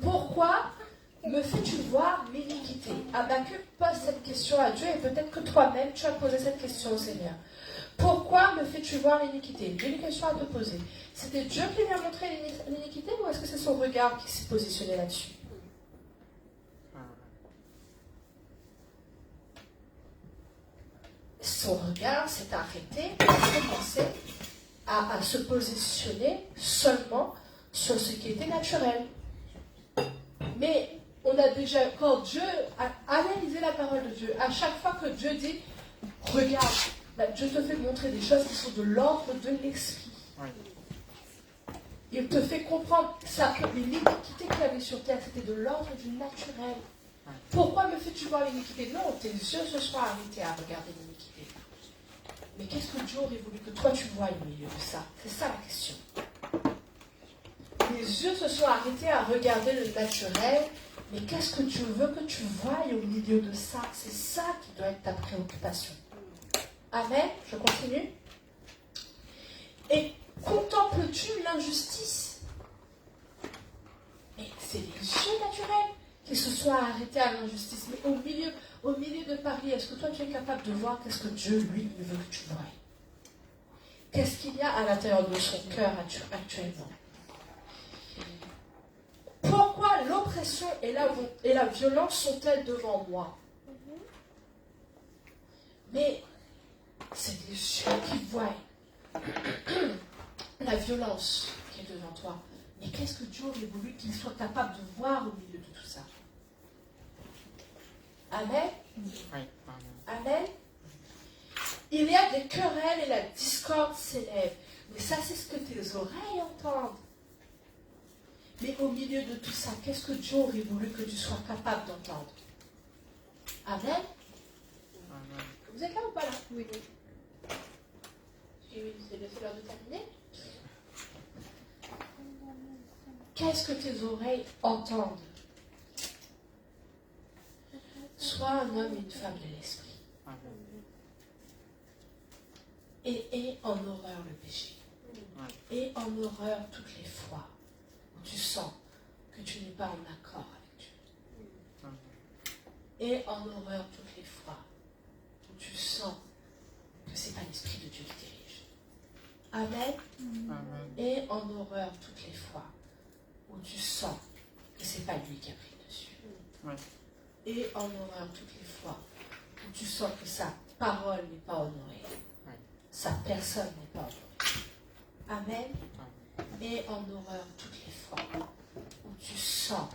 pourquoi me fais-tu voir l'iniquité? Habakkuk pose cette question à Dieu et peut-être que toi-même tu as posé cette question au Seigneur. Pourquoi me fais-tu voir l'iniquité? J'ai une question à te poser. C'était Dieu qui lui a montré l'iniquité ou est-ce que c'est son regard qui s'est positionné là-dessus? Son regard s'est arrêté, a commencé à se positionner seulement sur ce qui était naturel. Mais on a déjà, quand Dieu a analysé la parole de Dieu, à chaque fois que Dieu dit, regarde, Dieu te fait montrer des choses qui sont de l'ordre de l'esprit. Il te fait comprendre que l'iniquité qu'il y avait sur terre, c'était de l'ordre du naturel. Pourquoi me fais-tu voir l'iniquité? Non, tes yeux se sont arrêtés à regarder l'iniquité. Mais qu'est-ce que Dieu aurait voulu que toi tu vois au milieu de ça? C'est ça la question. Les yeux se sont arrêtés à regarder le naturel, mais qu'est-ce que Dieu veut que tu voies au milieu de ça? C'est ça qui doit être ta préoccupation. Amen. Je continue. Et contemples-tu l'injustice? Mais c'est les yeux naturels qui se sont arrêtés à l'injustice. Mais au milieu de Paris, est-ce que toi tu es capable de voir qu'est-ce que Dieu, lui, veut que tu vois? Qu'est-ce qu'il y a à l'intérieur de son cœur actuellement? Pourquoi l'oppression et la violence sont-elles devant moi? Mais c'est les yeux qui voient la violence qui est devant toi. Mais qu'est-ce que Dieu aurait voulu qu'il soit capable de voir au milieu de tout ça? Amen. Amen. Il y a des querelles et la discorde s'élève. Mais ça, c'est ce que tes oreilles entendent. Mais au milieu de tout ça, qu'est-ce que Dieu aurait voulu que tu sois capable d'entendre? Amen. Vous êtes là ou pas là? Oui. C'est l'heure de terminer. Qu'est-ce que tes oreilles entendent? Sois un homme et une femme de l'esprit. Et aie en horreur le péché. Et en horreur toutes les fois où tu sens que tu n'es pas en accord avec Dieu. Et en horreur toutes les fois où tu sens que ce n'est pas l'Esprit de Dieu qui dirige. Amen. Et en horreur toutes les fois où tu sens que ce n'est pas lui qui a pris dessus. Et en horreur toutes les fois où tu sens que sa parole n'est pas honorée. Sa personne n'est pas honorée. Amen. Et en horreur toutes les fois où tu sens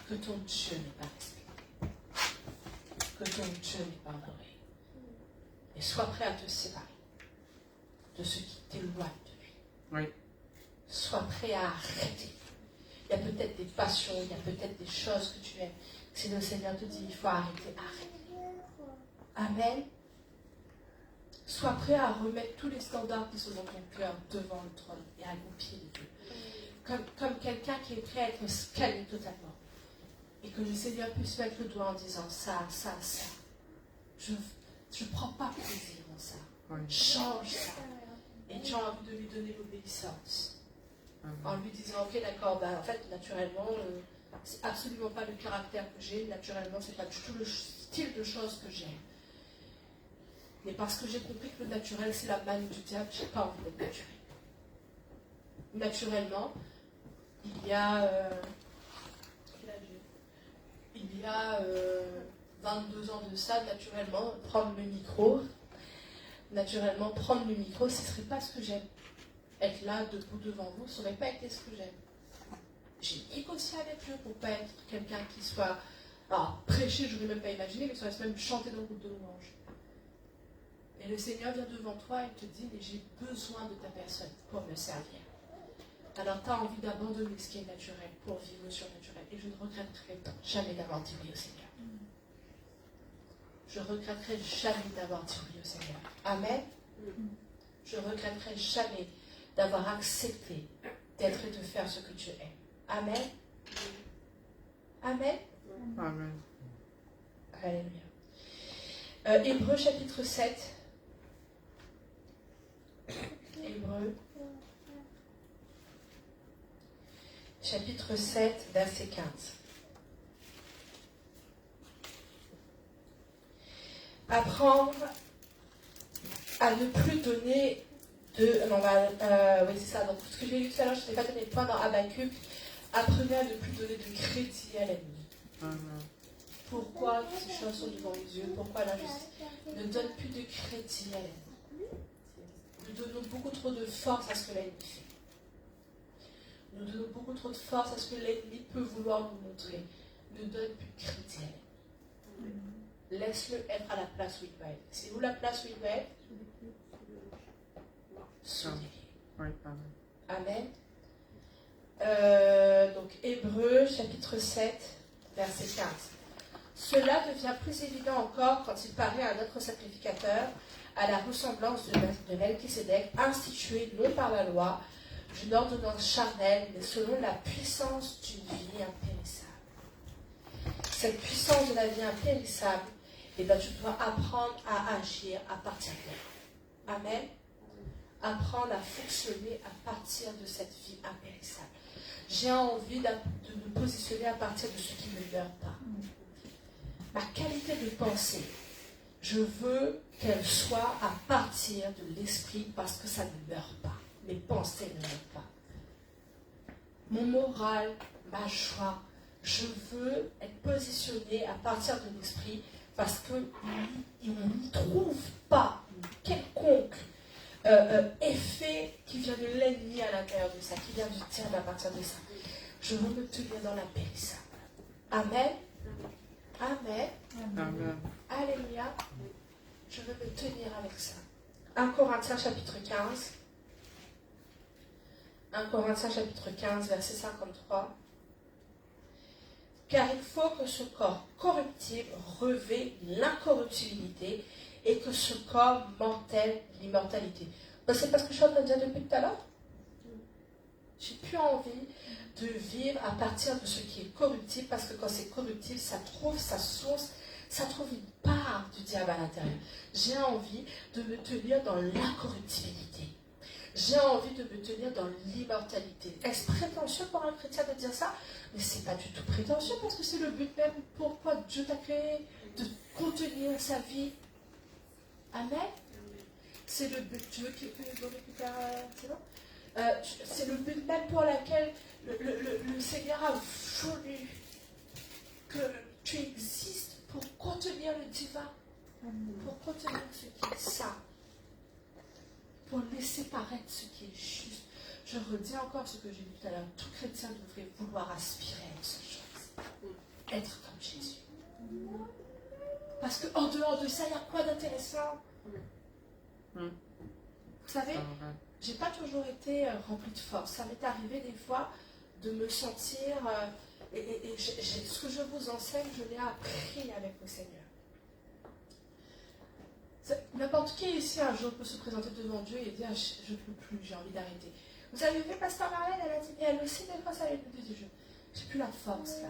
que ton Dieu n'est pas respecté. Que ton Dieu n'est pas honoré. Et sois prêt à te séparer de ce qui t'éloigne de lui. Sois prêt à arrêter. Il y a peut-être des passions, il y a peut-être des choses que tu aimes. Si le Seigneur te dit, il faut arrêter, arrête. Amen. Sois prêt à remettre tous les standards qui sont dans ton cœur devant le trône et à au pied de Dieu. Comme quelqu'un qui est prêt à être scanné totalement. Et que le Seigneur puisse mettre le doigt en disant ça. Je ne prends pas plaisir en ça. Change ça. Et tu as envie de lui donner l'obéissance. En lui disant, ok d'accord, en fait naturellement, c'est absolument pas le caractère que j'ai. Naturellement, c'est pas du tout le style de choses que j'aime. Mais parce que j'ai compris que le naturel, c'est la manne du diable, je n'ai pas envie d'être naturel. Naturellement, il y a 22 ans de ça, naturellement, prendre le micro, ce ne serait pas ce que j'aime. Être là, debout devant vous, ça n'aurait pas été ce que j'aime. J'ai négocié avec Dieu pour ne pas être quelqu'un qui soit... Alors, prêcher, je n'aurais même pas imaginé, mais ça reste même chanter dans le groupe de louange. Et le Seigneur vient devant toi et te dit, mais j'ai besoin de ta personne pour me servir. Alors tu as envie d'abandonner ce qui est naturel pour vivre le surnaturel. Et je ne regretterai jamais d'avoir dit oui au Seigneur. Je ne regretterai jamais d'avoir dit oui au Seigneur. Amen. Je ne regretterai jamais d'avoir accepté d'être et de faire ce que Dieu aime. Amen. Amen. Amen. Alléluia. Hébreux chapitre 7. Hébreux chapitre 7, verset 15. Apprendre à ne plus donner de... Non, oui, c'est ça. Donc, ce que j'ai lu tout à l'heure, je n'ai pas donné de point dans Habakkuk. Apprenez à ne plus donner de crédit à l'ennemi. Amen. Pourquoi toutes ces choses sont devant les yeux? Pourquoi l'injustice? Ne donne plus de crédit à l'ennemi. Nous donnons beaucoup trop de force à ce que l'ennemi fait. Nous donnons beaucoup trop de force à ce que l'ennemi peut vouloir nous montrer. Ne donne plus de crédit à l'ennemi. Laisse-le être à la place où il doit être. C'est où la place où il doit être? Oui, amen. Amen. Donc, Hébreux, chapitre 7, verset 15. Cela devient plus évident encore quand il paraît à notre sacrificateur, à la ressemblance de Melchisédek, institué non par la loi, d'une ordonnance charnelle, mais selon la puissance d'une vie impérissable. Cette puissance de la vie impérissable, tu dois apprendre à agir à partir d'elle. Amen. Apprendre à fonctionner à partir de cette vie impérissable. J'ai envie de me positionner à partir de ce qui ne meurt pas. Ma qualité de pensée, je veux qu'elle soit à partir de l'esprit parce que ça ne meurt pas. Mes pensées ne meurent pas. Mon moral, ma joie, je veux être positionné à partir de l'esprit parce qu'on n'y trouve pas quelconque effet qui vient de l'ennemi à l'intérieur de ça, qui vient du diable à partir de ça. Je veux me tenir dans la périssable. Amen. Amen. Amen. Alléluia. Je veux me tenir avec ça. 1 Corinthiens chapitre 15. 1 Corinthiens chapitre 15, verset 53. Car il faut que ce corps corruptible revêt l'incorruptibilité et que ce corps mortel l'immortalité. C'est parce que je suis en train de dire depuis tout à l'heure. J'ai plus envie de vivre à partir de ce qui est corruptible, parce que quand c'est corruptible, ça trouve sa source, ça trouve une part du diable à l'intérieur. J'ai envie de me tenir dans l'incorruptibilité. J'ai envie de me tenir dans l'immortalité. Est-ce prétentieux pour un chrétien de dire ça? Mais c'est pas du tout prétentieux, parce que c'est le but même pourquoi Dieu t'a créé, de contenir sa vie. Amen. C'est le but. Tu veux que je récupère, c'est bon? C'est le but même pour lequel le Seigneur a voulu que tu existes pour contenir le divin, pour contenir ce qui est saint, pour laisser paraître ce qui est juste. Je redis encore ce que j'ai dit tout à l'heure. Tout chrétien devrait vouloir aspirer à une seule chose, être comme Jésus. Parce qu'en dehors de ça, il y a quoi d'intéressant? Vous savez, j'ai pas toujours été remplie de force. Ça m'est arrivé des fois de me sentir... ce que je vous enseigne, je l'ai appris avec le Seigneur. N'importe qui ici un jour peut se présenter devant Dieu et dire je ne peux plus, j'ai envie d'arrêter. Vous avez vu Pasteur Marlène, elle a dit, mais elle aussi des fois ça lui dit, j'ai plus la force là.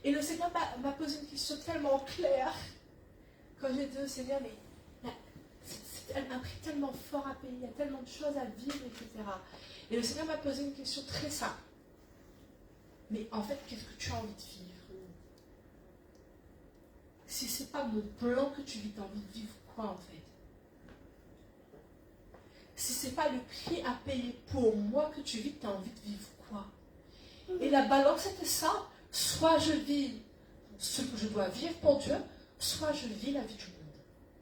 Et le Seigneur m'a posé une question tellement claire quand j'ai dit au Seigneur, mais c'est un prix tellement fort à payer, il y a tellement de choses à vivre, etc. Et le Seigneur m'a posé une question très simple. Mais en fait, qu'est-ce que tu as envie de vivre? Si ce n'est pas mon plan que tu vis, tu as envie de vivre quoi en fait? Si ce n'est pas le prix à payer pour moi que tu vis, tu as envie de vivre quoi? Et la balance était ça. Soit je vis ce que je dois vivre pour Dieu, soit je vis la vie du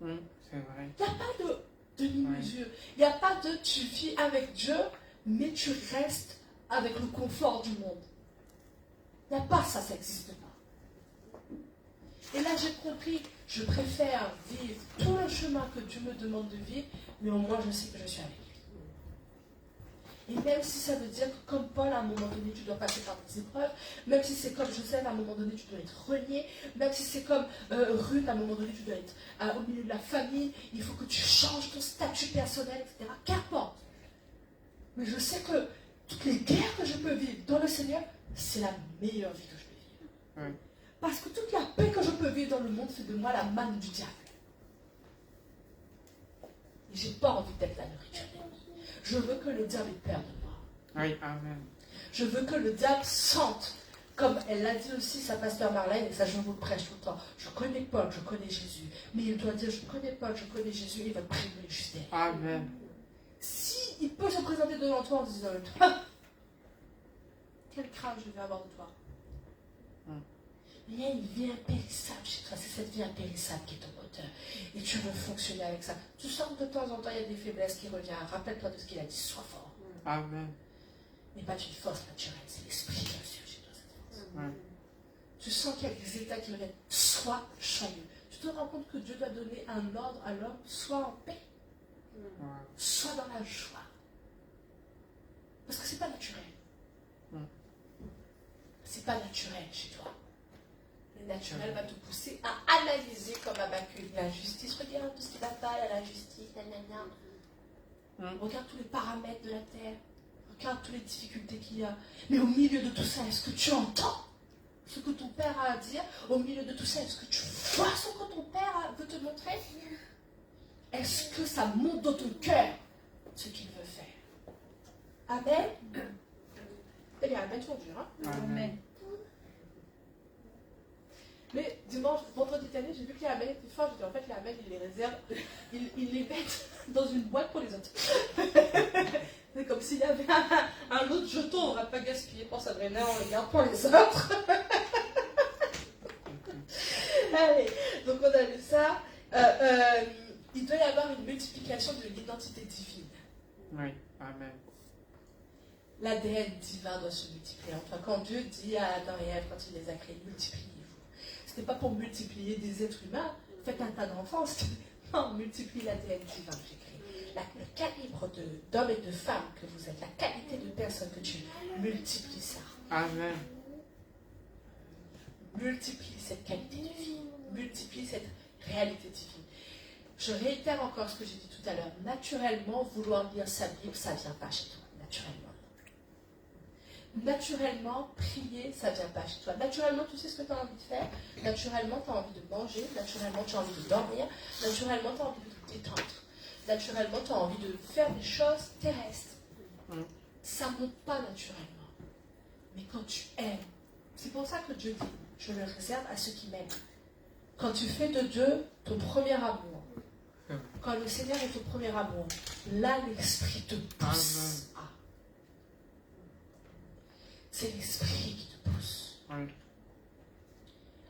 monde. C'est vrai. Il n'y a pas de demi-mesure. Il n'y a pas de tu vis avec Dieu, mais tu restes avec le confort du monde. Il n'y a pas ça, ça n'existe pas. Et là, j'ai compris, je préfère vivre tout le chemin que Dieu me demande de vivre, mais au moins je sais que je suis avec lui. Et même si ça veut dire que comme Paul, à un moment donné, tu dois passer par des épreuves, même si c'est comme Joseph, à un moment donné, tu dois être renié, même si c'est comme Ruth, à un moment donné, tu dois être au milieu de la famille, il faut que tu changes ton statut personnel, etc. Qu'importe. Mais je sais que toutes les guerres que je peux vivre dans le Seigneur, c'est la meilleure vie que je peux vivre. Oui. Parce que toute la paix que je peux vivre dans le monde fait de moi la manne du diable. Et j'ai pas envie d'être la nourriture d'ennemi. Je veux que le diable ait peur de moi. Oui, amen. Je veux que le diable sente, comme elle l'a dit aussi, sa pasteur Marlène, et ça je vous le prêche tout le temps. Je connais Paul, je connais Jésus. Mais il doit dire, je connais Paul, je connais Jésus, il va prier juste derrière. Amen. Si il peut se présenter devant toi en disant, ah, quelle crainte je vais avoir de toi. Il y a une vie impérissable chez toi, c'est cette vie impérissable qui est ton moteur. Et tu veux fonctionner avec ça. Tu sens que de temps en temps, il y a des faiblesses qui reviennent. Rappelle-toi de ce qu'il a dit, sois fort. Amen. Mais pas une force naturelle, c'est l'esprit qui reçoit chez toi cette force. Oui. Tu sens qu'il y a des états qui reviennent. Sois joyeux. Tu te rends compte que Dieu doit donner un ordre à l'homme, sois en paix. Sois dans la joie. Parce que c'est pas naturel. C'est pas naturel chez toi. Le naturel va te pousser à analyser comme Habakkuk la justice. Regarde tout ce qui va pas, il y a la justice, Regarde tous les paramètres de la terre. Regarde toutes les difficultés qu'il y a. Mais au milieu de tout ça, est-ce que tu entends ce que ton père a à dire? Au milieu de tout ça, est-ce que tu vois ce que ton père veut te montrer? Est-ce que ça monte dans ton cœur ce qu'il veut faire? Amen. Eh bien, amen, ton Dieu. Hein? Amen. Mais dimanche, vendredi dernier, j'ai vu que les amen étaient forts. J'ai dit en fait, les amen, ils les réservent, ils les mettent dans une boîte pour les autres. C'est comme s'il y avait un autre jeton, on ne va pas gaspiller pour Sabrina, on le garde pour les autres. Allez, donc on a lu ça. Il doit y avoir une multiplication de l'identité divine. Oui, amen. L'ADN divin doit se multiplier. Enfin, quand Dieu dit à Adam et Ève, quand il les a créés, multipliez-vous. Ce n'était pas pour multiplier des êtres humains, faites un tas d'enfants. Non, multiplie l'ADN divin que j'ai créé. Le calibre d'hommes et de femmes que vous êtes, la qualité de personne que tu multiplies ça. Amen. Multiplie cette qualité de vie, multiplie cette réalité divine. Je réitère encore ce que j'ai dit tout à l'heure. Naturellement, vouloir lire sa Bible, ça ne vient pas chez toi. Naturellement. Naturellement, prier, ça ne vient pas chez toi. Naturellement, tu sais ce que tu as envie de faire. Naturellement, tu as envie de manger. Naturellement, tu as envie de dormir. Naturellement, tu as envie de te détendre. Naturellement, tu as envie de faire des choses terrestres. Ça ne monte pas naturellement. Mais quand tu aimes, c'est pour ça que Dieu dit, je le réserve à ceux qui m'aiment. Quand tu fais de Dieu ton premier amour, quand le Seigneur est ton premier amour, là, l'Esprit te pousse. C'est l'Esprit qui te pousse. Oui.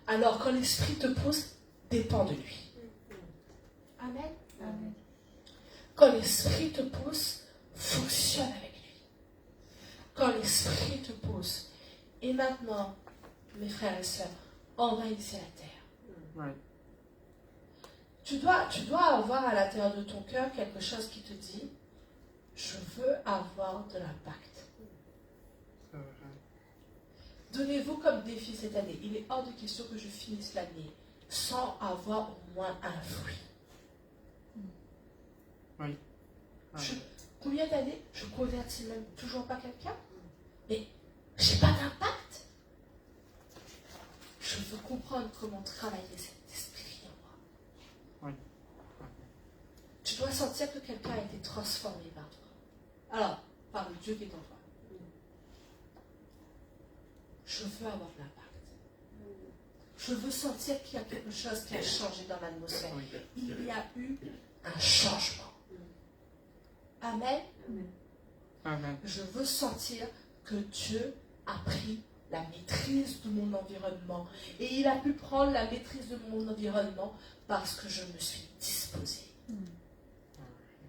Alors, quand l'Esprit te pousse, dépend de lui. Amen. Amen. Quand l'Esprit te pousse, fonctionne avec lui. Quand l'Esprit te pousse. Et maintenant, mes frères et sœurs, envahissez la terre. Oui. Tu dois avoir à l'intérieur de ton cœur quelque chose qui te dit, je veux avoir de l'impact. C'est vrai. Donnez-vous comme défi cette année. Il est hors de question que je finisse l'année sans avoir au moins un fruit. Oui. Combien d'années je convertis même toujours pas quelqu'un? Mais j'ai pas d'impact. Je veux comprendre comment travailler cet esprit en moi. Oui. Tu dois sentir que quelqu'un a été transformé par toi. Alors, par le Dieu qui est en toi. Je veux avoir de l'impact. Je veux sentir qu'il y a quelque chose qui a changé dans l'atmosphère. Il y a eu un changement. Amen. Amen. Je veux sentir que Dieu a pris la maîtrise de mon environnement. Et il a pu prendre la maîtrise de mon environnement parce que je me suis disposée.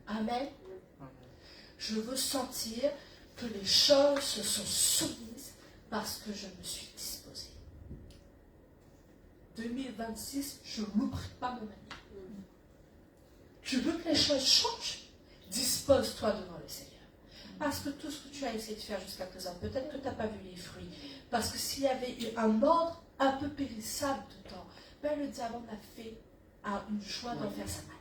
Amen. Je veux sentir que les choses se sont soumises parce que je me suis disposée. 2026, je ne louperai pas mon année. Tu veux que les choses changent? Dispose-toi devant le Seigneur. Parce que tout ce que tu as essayé de faire jusqu'à présent, peut-être que tu n'as pas vu les fruits. Parce que s'il y avait eu un ordre un peu périssable dedans, ben le diable en a fait une joie d'en faire sa malle.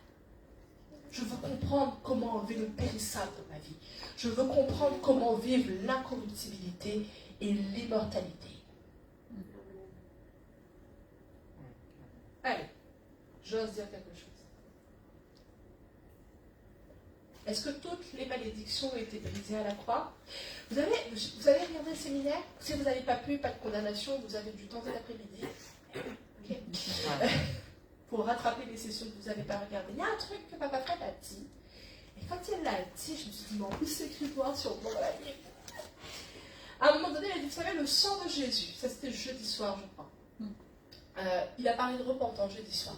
Je veux comprendre comment enlever le périssable dans ma vie. Je veux comprendre comment vivre l'incorruptibilité et l'immortalité. Allez, j'ose dire quelque chose. Est-ce que toutes les malédictions ont été brisées à la croix? Vous avez regardé le séminaire? Si vous n'avez pas pu, pas de condamnation, vous avez du temps cet après-midi. Okay. Pour rattraper les sessions que vous n'avez pas regardées. Il y a un truc que Papa Fred a dit. Et quand il l'a dit, je me suis dit, mais en plus c'est écrit noir sur le bord de la Bible. À un moment donné, il a dit, vous savez, le sang de Jésus, ça c'était jeudi soir, je crois. Il a parlé de repentance jeudi soir.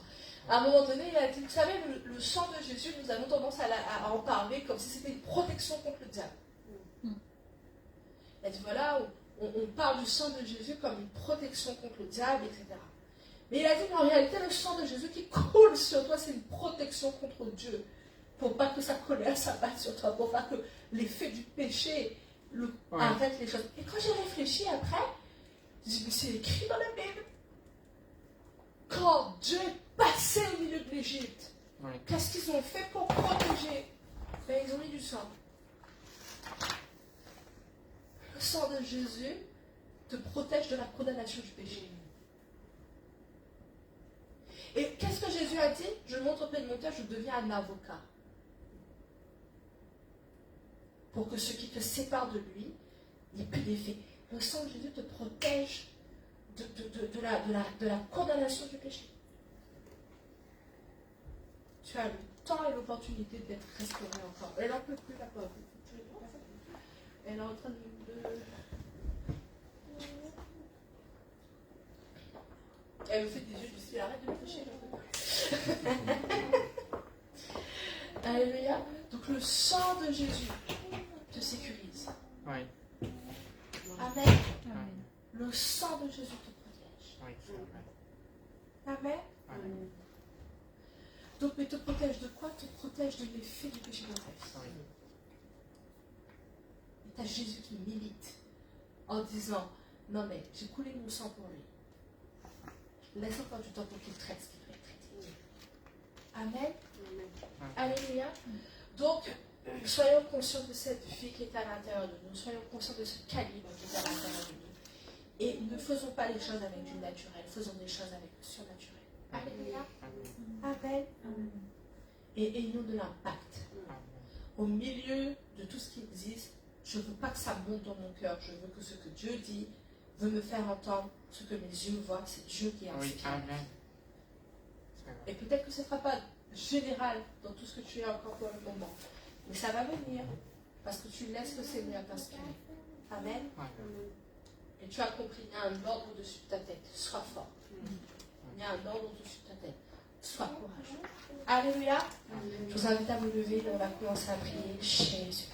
À un moment donné, il a dit, vous savez, le sang de Jésus, nous avons tendance à en parler comme si c'était une protection contre le diable. Il a dit, voilà, on parle du sang de Jésus comme une protection contre le diable, etc. Mais il a dit, mais en réalité, le sang de Jésus qui coule sur toi, c'est une protection contre Dieu. Pour pas que sa colère s'abatte sur toi, pour pas que l'effet du péché arrête les choses. Et quand j'ai réfléchi après, j'ai dit, mais c'est écrit dans la Bible. Quand Dieu est passé au milieu de l'Égypte, qu'est-ce qu'ils ont fait pour protéger? Ben, ils ont mis du sang. Le sang de Jésus te protège de la condamnation du péché. Et qu'est-ce que Jésus a dit? Je montre auprès de mon cœur, je deviens un avocat. Pour que ceux qui te séparent de lui n'aient plus d'effet. Le sang de Jésus te protège de la condamnation du péché. Tu as le temps et l'opportunité d'être restauré encore. Elle n'en peut plus, la pauvre. Elle est en train de... Elle me fait des yeux du style, arrête de me toucher. Alléluia. Donc le sang de Jésus te sécurise. Oui. Amen. Le sang de Jésus te protège. Oui. Amen. Amen. Donc, mais te protège de quoi? Te protège de l'effet du péché dans ta vie. Oui. Et tu as Jésus qui milite en disant, non mais j'ai coulé mon sang pour lui. Laisse encore du temps pour qu'il traite ce qui doit être traité. Amen. Alléluia. Donc, soyons conscients de cette vie qui est à l'intérieur de nous. Soyons conscients de ce calibre qui est à l'intérieur de nous. Et ne faisons pas les choses avec du naturel. Faisons des choses avec le surnaturel. Alléluia. Amen. Et ayons de l'impact. Au milieu de tout ce qui existe, je ne veux pas que ça monte dans mon cœur. Je veux que ce que Dieu dit veut me faire entendre. Ce que mes yeux voient, c'est Dieu qui inspire. Oui, amen. Et peut-être que ce ne sera pas général dans tout ce que tu es encore pour le moment. Mais ça va venir. Parce que tu laisses le Seigneur t'inspirer. Amen. Et tu as compris, il y a un ordre au-dessus de ta tête. Sois fort. Il y a un ordre au-dessus de ta tête. Sois courageux. Alléluia. Je vous invite à vous lever et on va commencer à prier Jésus.